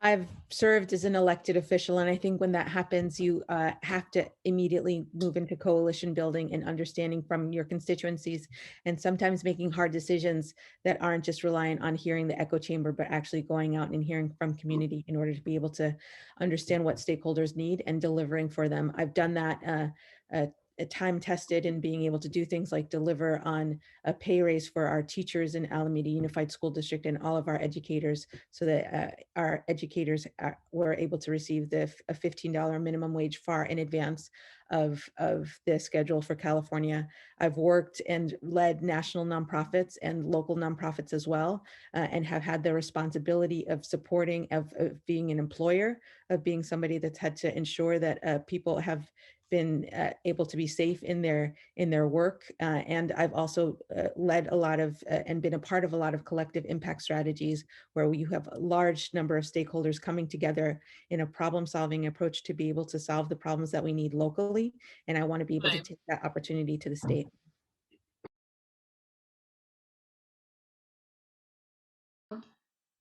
I've served as an elected official, and I think when that happens, you have to immediately move into coalition building and understanding from your constituencies, and sometimes making hard decisions that aren't just reliant on hearing the echo chamber, but actually going out and hearing from community in order to be able to understand what stakeholders need and delivering for them. I've done that time tested in being able to do things like deliver on a pay raise for our teachers in Alameda Unified School District and all of our educators, so that our educators were able to receive a $15 minimum wage far in advance of the schedule for California. I've worked and led national nonprofits and local nonprofits as well, and have had the responsibility of supporting, of being an employer, of being somebody that's had to ensure that people have been able to be safe in their work. And I've also led a lot of and been a part of a lot of collective impact strategies where you have a large number of stakeholders coming together in a problem-solving approach to be able to solve the problems that we need locally. And I want to be able to take that opportunity to the state.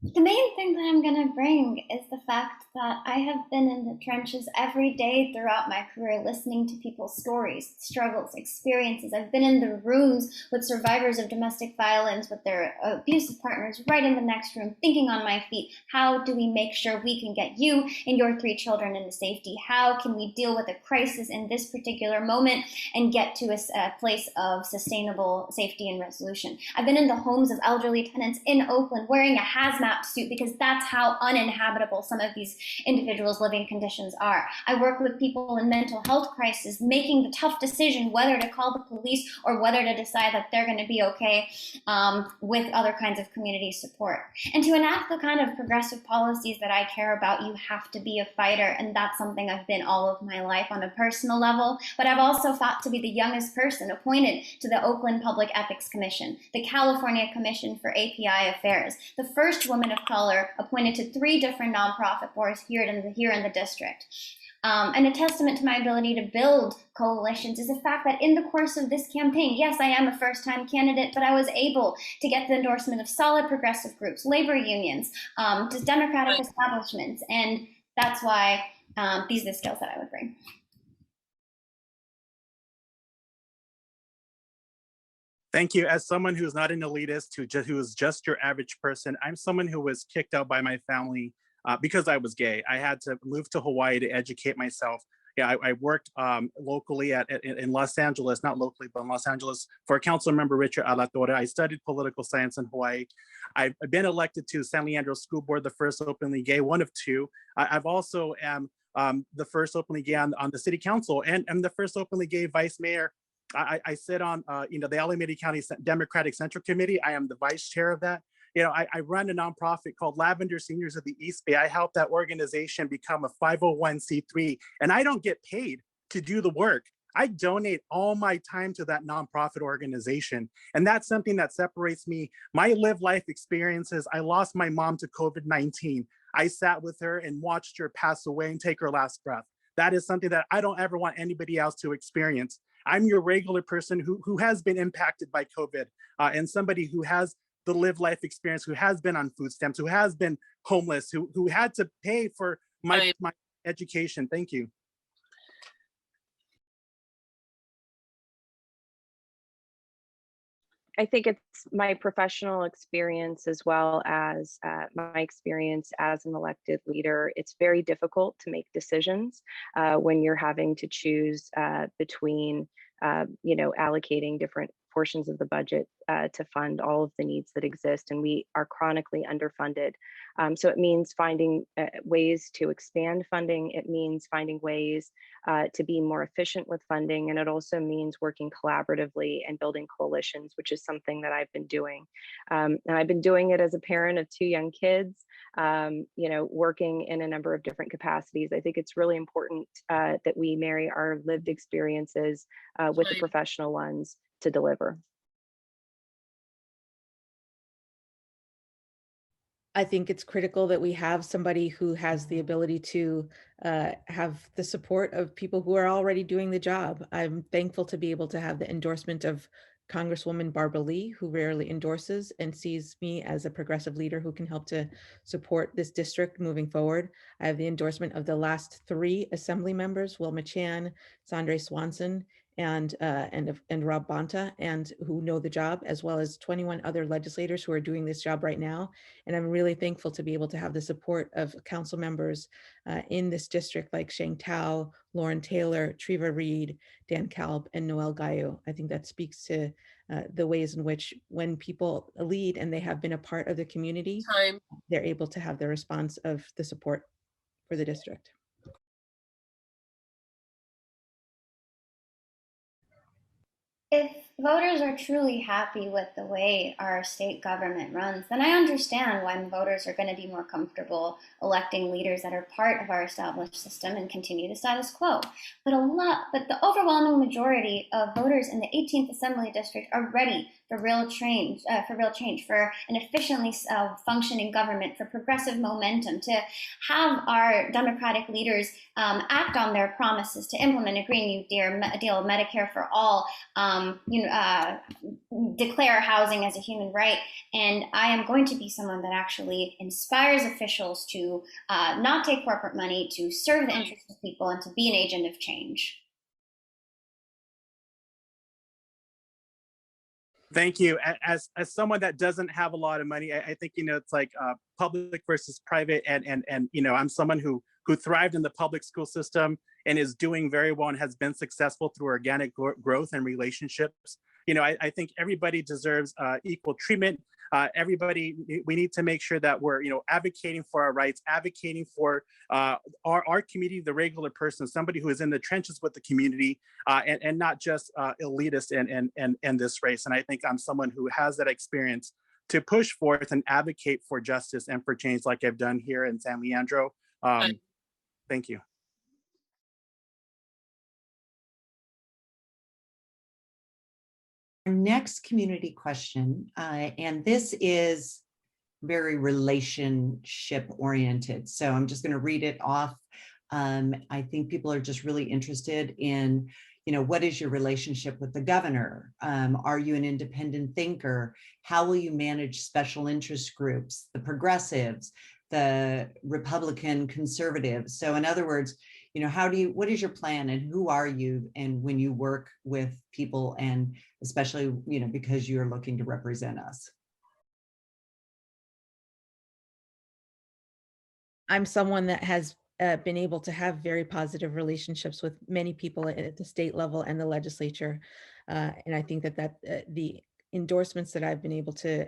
The main thing that I'm going to bring is the fact that I have been in the trenches every day throughout my career, listening to people's stories, struggles, experiences. I've been in the rooms with survivors of domestic violence, with their abusive partners, right in the next room, thinking on my feet, how do we make sure we can get you and your 3 children into safety? How can we deal with a crisis in this particular moment and get to a place of sustainable safety and resolution? I've been in the homes of elderly tenants in Oakland wearing a hazmat suit because that's how uninhabitable some of these individuals' living conditions are. I work with people in mental health crisis, making the tough decision whether to call the police or whether to decide that they're going to be okay with other kinds of community support. And to enact the kind of progressive policies that I care about, you have to be a fighter, and that's something I've been all of my life on a personal level. But I've also fought to be the youngest person appointed to the Oakland Public Ethics Commission, the California Commission for API Affairs, the first woman of color appointed to 3 different nonprofit boards here in the district. And a testament to my ability to build coalitions is the fact that in the course of this campaign, yes, I am a first-time candidate, but I was able to get the endorsement of solid progressive groups, labor unions, just democratic establishments, and that's why these are the skills that I would bring. Thank you. As someone who's not an elitist, who is just your average person, I'm someone who was kicked out by my family because I was gay. I had to move to Hawaii to educate myself. Yeah, I worked locally in Los Angeles, not locally, but in Los Angeles for Council Member Richard Alatorre. I studied political science in Hawaii. I've been elected to San Leandro School Board, the first openly gay, one of 2. I've also am the first openly gay on the city council, and I'm the first openly gay vice mayor. I sit on the Alameda County Democratic Central Committee. I am the vice chair of that. I run a nonprofit called Lavender Seniors of the East Bay. I help that organization become a 501c3, and I don't get paid to do the work. I donate all my time to that nonprofit organization. And that's something that separates me. My live life experiences, I lost my mom to COVID-19. I sat with her and watched her pass away and take her last breath. That is something that I don't ever want anybody else to experience. I'm your regular person who has been impacted by COVID and somebody who has the live life experience, who has been on food stamps, who has been homeless, who had to pay for my education. Thank you. I think it's my professional experience as well as my experience as an elected leader. It's very difficult to make decisions when you're having to choose between, allocating different portions of the budget to fund all of the needs that exist, and we are chronically underfunded. So it means finding ways to expand funding. It means finding ways to be more efficient with funding, and it also means working collaboratively and building coalitions, which is something that I've been doing. And I've been doing it as a parent of 2 young kids, working in a number of different capacities. I think it's really important that we marry our lived experiences with the professional ones to deliver. I think it's critical that we have somebody who has the ability to have the support of people who are already doing the job. I'm thankful to be able to have the endorsement of Congresswoman Barbara Lee, who rarely endorses and sees me as a progressive leader who can help to support this district moving forward. I have the endorsement of the last 3 Assembly members, Wilma Chan, Sandre Swanson, and Rob Bonta, and who know the job, as well as 21 other legislators who are doing this job right now. And I'm really thankful to be able to have the support of council members in this district like Sheng Tao, Lauren Taylor, Treva Reed, Dan Kalb, and Noel Gayu. I think that speaks to the ways in which when people lead and they have been a part of the community, they're able to have the response of the support for the district. If voters are truly happy with the way our state government runs, then I understand why voters are going to be more comfortable electing leaders that are part of our established system and continue the status quo. But the overwhelming majority of voters in the 18th Assembly District are ready for real change, for an efficiently functioning government, for progressive momentum, to have our Democratic leaders act on their promises to implement a Green New Deal, Medicare for all, declare housing as a human right. And I am going to be someone that actually inspires officials to not take corporate money, to serve the interests of people, and to be an agent of change. Thank you. As someone that doesn't have a lot of money, I think, it's like public versus private. And I'm someone who thrived in the public school system and is doing very well and has been successful through organic growth and relationships. I think everybody deserves equal treatment. Everybody, we need to make sure that we're, advocating for our rights, advocating for our community, the regular person, somebody who is in the trenches with the community, and not just elitist in this race. And I think I'm someone who has that experience to push forth and advocate for justice and for change, like I've done here in San Leandro. Thank you. Our next community question, and this is very relationship oriented. So I'm just going to read it off. I think people are just really interested in, what is your relationship with the governor? Are you an independent thinker? How will you manage special interest groups, the progressives, the Republican conservatives? So in other words, what is your plan and who are you? And when you work with people, and especially, because you're looking to represent us. I'm someone that has been able to have very positive relationships with many people at the state level and the legislature. And I think that the endorsements that I've been able to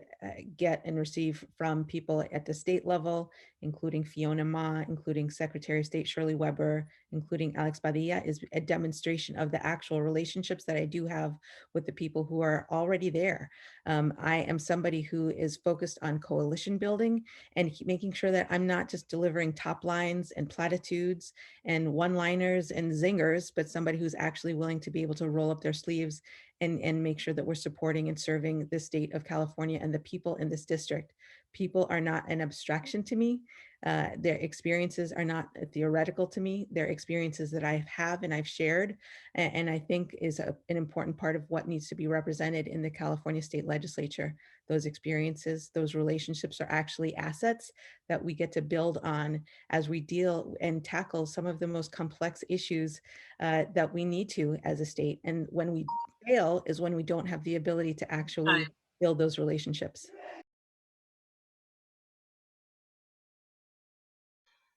get and receive from people at the state level, including Fiona Ma, including Secretary of State Shirley Weber, including Alex Padilla, is a demonstration of the actual relationships that I do have with the people who are already there. I am somebody who is focused on coalition building and making sure that I'm not just delivering top lines and platitudes and one-liners and zingers, but somebody who's actually willing to be able to roll up their sleeves and make sure that we're supporting and serving the state of California and the people in this district. People are not an abstraction to me. Their experiences are not theoretical to me. They're experiences that I have and I've shared, and I think is an important part of what needs to be represented in the California State Legislature. Those experiences, those relationships are actually assets that we get to build on as we deal and tackle some of the most complex issues that we need to as a state. And when we fail is when we don't have the ability to actually build those relationships.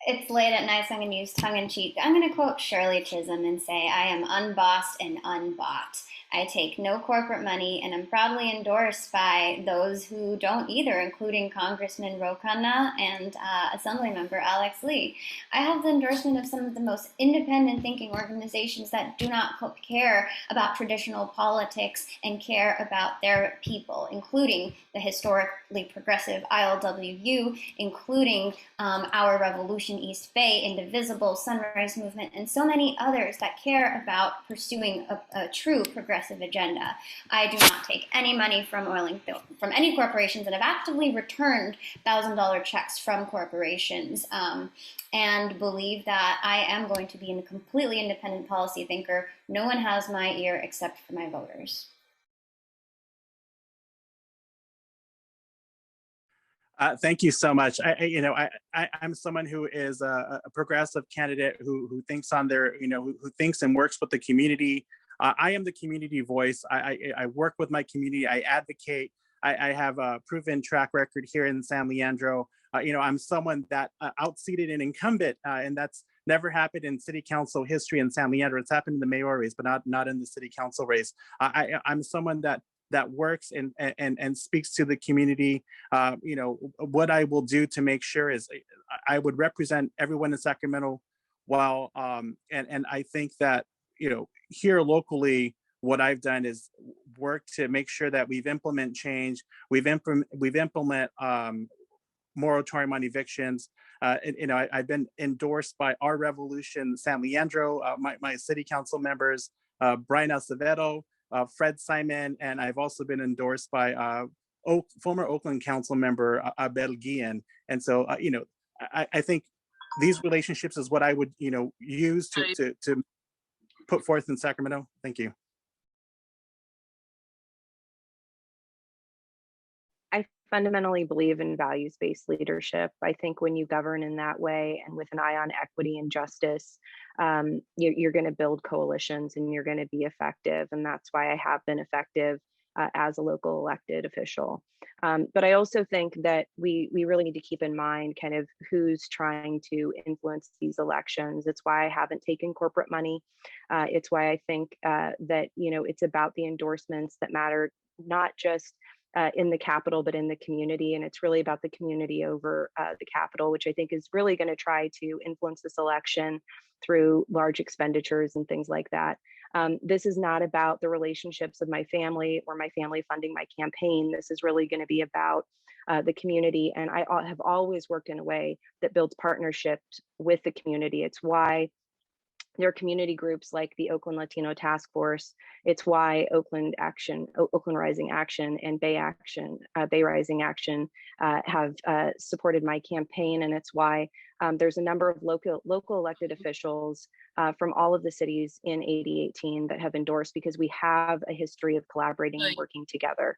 It's late at night, so I'm going to use tongue in cheek. I'm going to quote Shirley Chisholm and say, I am unbossed and unbought. I take no corporate money, and I'm proudly endorsed by those who don't either, including Congressman Ro Khanna and Assembly Member Alex Lee. I have the endorsement of some of the most independent thinking organizations that do not care about traditional politics and care about their people, including the historically progressive ILWU, including Our Revolution East Bay, Indivisible, Sunrise Movement, and so many others that care about pursuing a true progressive agenda. I do not take any money from from any corporations, and have actively returned $1,000 checks from corporations, and believe that I am going to be a completely independent policy thinker. No one has my ear except for my voters. Thank you so much. I'm someone who is a progressive candidate who thinks on their, who thinks and works with the community. I am the community voice. I work with my community. I advocate. I have a proven track record here in San Leandro. I'm someone that outseated an incumbent, and that's never happened in city council history in San Leandro. It's happened in the mayor race, but not in the city council race. I'm someone that works and speaks to the community. What I will do to make sure is I would represent everyone in Sacramento while, and I think that, here locally, what I've done is work to make sure that we've implement change. We've implement moratorium on evictions. I've been endorsed by Our Revolution San Leandro, my city council members, Brian Acevedo, Fred Simon, and I've also been endorsed by former Oakland council member Abel Guillen. And so, I think these relationships is what I would, use to put forth in Sacramento. Thank you. I fundamentally believe in values-based leadership. I think when you govern in that way and with an eye on equity and justice, you're going to build coalitions and you're going to be effective. And that's why I have been effective as a local elected official. But I also think that we really need to keep in mind kind of who's trying to influence these elections. It's why I haven't taken corporate money. It's why I think that, it's about the endorsements that matter, not just in the Capitol, but in the community. And it's really about the community over the Capitol, which I think is really going to try to influence this election through large expenditures and things like that. This is not about the relationships of my family or my family funding my campaign. This is really going to be about the community. And I have always worked in a way that builds partnerships with the community. It's why there are community groups like the Oakland Latino Task Force. It's why Oakland Rising Action and Bay Rising Action have supported my campaign. And it's why there's a number of local elected officials from all of the cities in 8018 that have endorsed, because we have a history of collaborating and working together.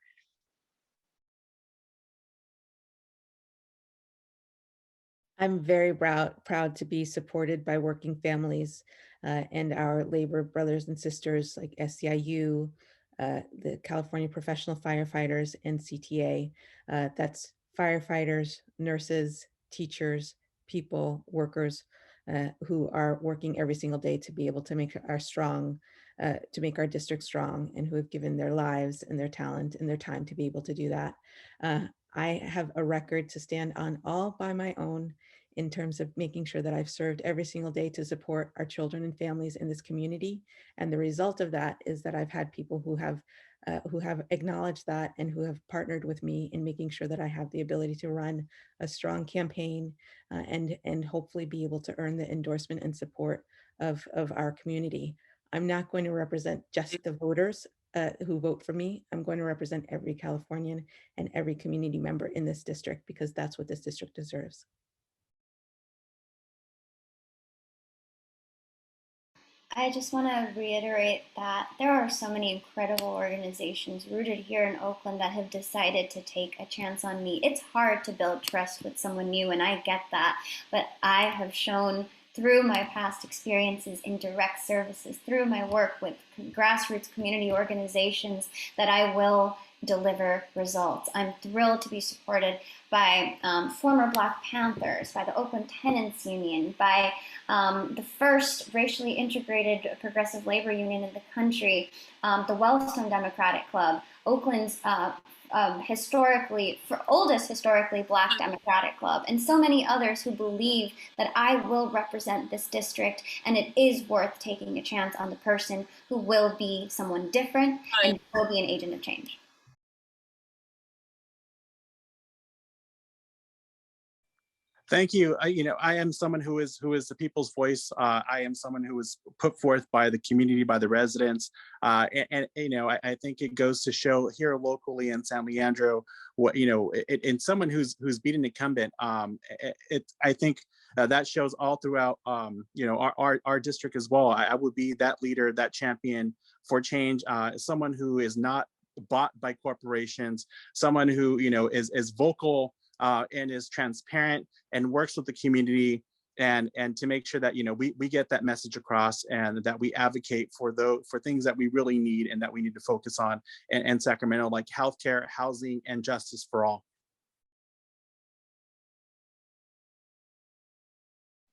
I'm very proud to be supported by working families and our labor brothers and sisters like SEIU, the California Professional Firefighters, and CTA. That's firefighters, nurses, teachers, people, workers who are working every single day to be able to make our strong to make our district strong, and who have given their lives and their talent and their time to be able to do that. I have a record to stand on all by my own in terms of making sure that I've served every single day to support our children and families in this community. And the result of that is that I've had people who have acknowledged that and who have partnered with me in making sure that I have the ability to run a strong campaign and hopefully be able to earn the endorsement and support of our community. I'm not going to represent just the voters who vote for me. I'm going to represent every Californian and every community member in this district, because that's what this district deserves. I just want to reiterate that there are so many incredible organizations rooted here in Oakland that have decided to take a chance on me. It's hard to build trust with someone new, and I get that, but I have shown through my past experiences in direct services, through my work with grassroots community organizations, that I will deliver results. I'm thrilled to be supported by former Black Panthers, by the Oakland Tenants Union, by the first racially integrated progressive labor union in the country, the Wellstone Democratic Club, Oakland's oldest historically Black Democratic Club, and so many others who believe that I will represent this district, and it is worth taking a chance on the person who will be someone different and will be an agent of change. Thank you. I am someone who is the people's voice. I am someone who was put forth by the community, by the residents, I think it goes to show here locally in San Leandro, what in someone who's beaten incumbent. I think that shows all throughout our district as well. I would be that leader, that champion for change. Someone who is not bought by corporations. Someone who is vocal. And is transparent and works with the community and to make sure that we get that message across, and that we advocate for things that we really need and that we need to focus on in Sacramento, like healthcare, housing, and justice for all.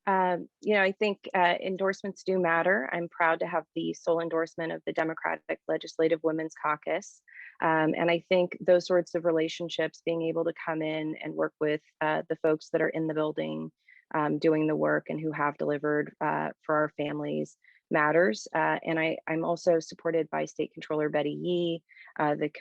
I think endorsements do matter. I'm proud to have the sole endorsement of the Democratic Legislative Women's Caucus. And I think those sorts of relationships, being able to come in and work with the folks that are in the building, doing the work and who have delivered for our families, matters. And I'm also supported by State Controller Betty Yee, the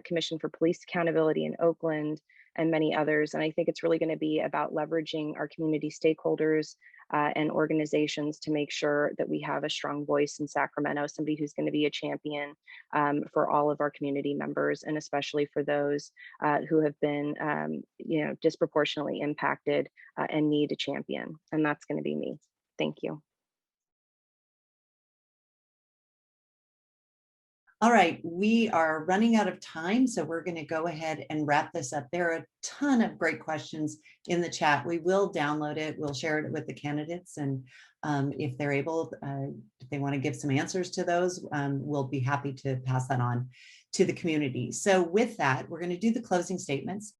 Commission for Police Accountability in Oakland, and many others. And I think it's really going to be about leveraging our community stakeholders and organizations to make sure that we have a strong voice in Sacramento, somebody who's going to be a champion for all of our community members, and especially for those who have been, disproportionately impacted and need a champion. And that's going to be me. Thank you. All right, we are running out of time, so we're going to go ahead and wrap this up. There are a ton of great questions in the chat. We will download it. We'll share it with the candidates, and if they're able, if they want to give some answers to those, we'll be happy to pass that on to the community. So with that, we're going to do the closing statements.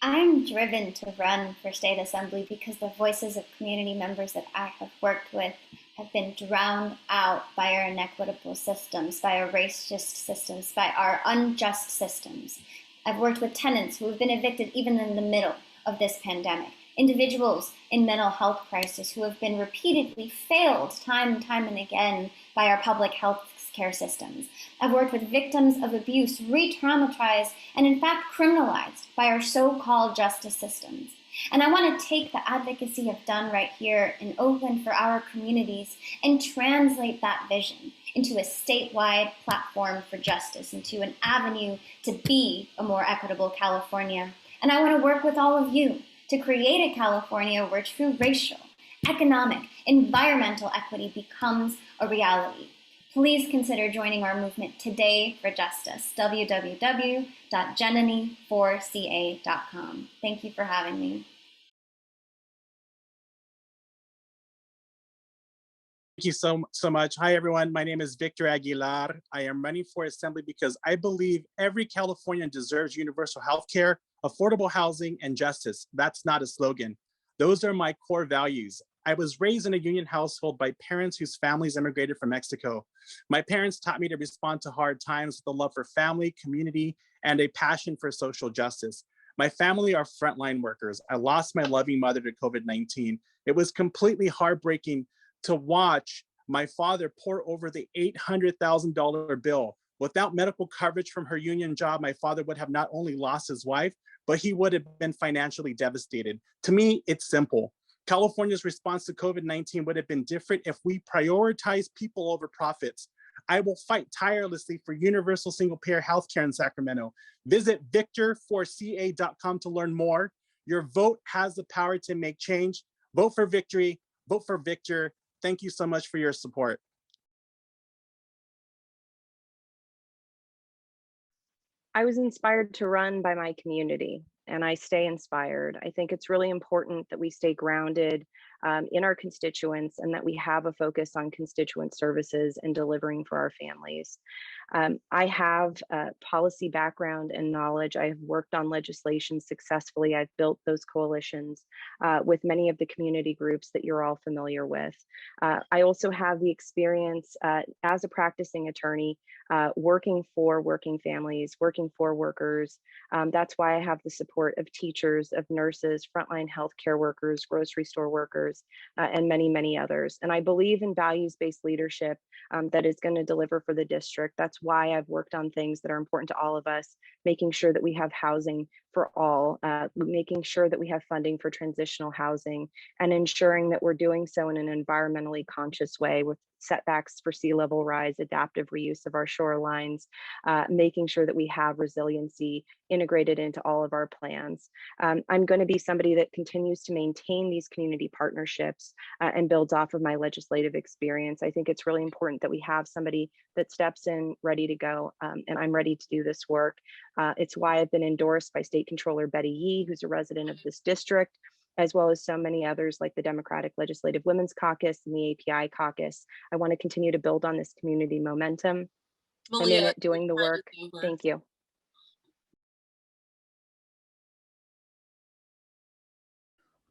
I'm driven to run for state assembly because the voices of community members that I have worked with have been drowned out by our inequitable systems, by our racist systems, by our unjust systems. I've worked with tenants who have been evicted even in the middle of this pandemic, individuals in mental health crisis who have been repeatedly failed time and time and again by our public health care systems. I've worked with victims of abuse, re-traumatized, and in fact criminalized by our so-called justice systems. And I want to take the advocacy I've done right here in Oakland for our communities and translate that vision into a statewide platform for justice, into an avenue to be a more equitable California. And I want to work with all of you to create a California where true racial, economic, environmental equity becomes a reality. Please consider joining our movement today for justice. www.janani4ca.com. Thank you for having me. Thank you so much. Hi, everyone. My name is Victor Aguilar. I am running for assembly because I believe every Californian deserves universal health care, affordable housing, and justice. That's not a slogan. Those are my core values. I was raised in a union household by parents whose families immigrated from Mexico. My parents taught me to respond to hard times with a love for family, community, and a passion for social justice. My family are frontline workers. I lost my loving mother to COVID-19. It was completely heartbreaking to watch my father pour over the $800,000 bill. Without medical coverage from her union job, my father would have not only lost his wife, but he would have been financially devastated. To me, it's simple. California's response to COVID-19 would have been different if we prioritize people over profits. I will fight tirelessly for universal single-payer healthcare in Sacramento. Visit victor4ca.com to learn more. Your vote has the power to make change. Vote for victory. Vote for Victor. Thank you so much for your support. I was inspired to run by my community, and I stay inspired. I think it's really important that we stay grounded in our constituents and that we have a focus on constituent services and delivering for our families. I have a policy background and knowledge. I have worked on legislation successfully. I've built those coalitions with many of the community groups that you're all familiar with. I also have the experience as a practicing attorney working for working families, working for workers. That's why I have the support of teachers, of nurses, frontline healthcare workers, grocery store workers, and many, many others. And I believe in values-based leadership that is going to deliver for the district. That's why I've worked on things that are important to all of us, making sure that we have housing for all, making sure that we have funding for transitional housing, and ensuring that we're doing so in an environmentally conscious way with setbacks for sea level rise, adaptive reuse of our shorelines, making sure that we have resiliency integrated into all of our plans. I'm going to be somebody that continues to maintain these community partnerships and builds off of my legislative experience. I think it's really important that we have somebody that steps in ready to go, and I'm ready to do this work. It's why I've been endorsed by State Controller Betty Yee, who's a resident of this district, as well as so many others like the Democratic Legislative Women's Caucus and the API Caucus. I want to continue to build on this community momentum. Malia, I'm in it doing the work. Thank you.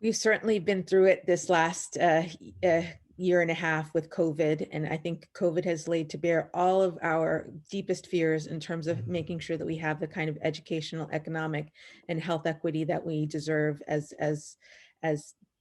We've certainly been through it this last year and a half with COVID. And I think COVID has laid to bear all of our deepest fears in terms of making sure that we have the kind of educational, economic, and health equity that we deserve as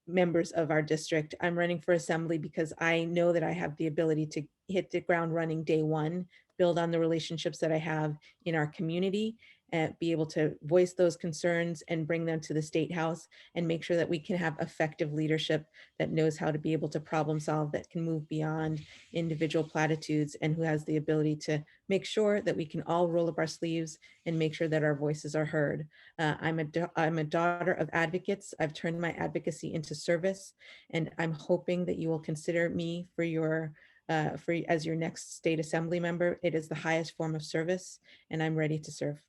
members of our district. I'm running for assembly because I know that I have the ability to hit the ground running day one, build on the relationships that I have in our community, and be able to voice those concerns and bring them to the State House and make sure that we can have effective leadership that knows how to be able to problem solve, that can move beyond individual platitudes, and who has the ability to make sure that we can all roll up our sleeves and make sure that our voices are heard. I'm a daughter of advocates. I've turned my advocacy into service, and I'm hoping that you will consider me for your as your next state assembly member. It is the highest form of service, and I'm ready to serve.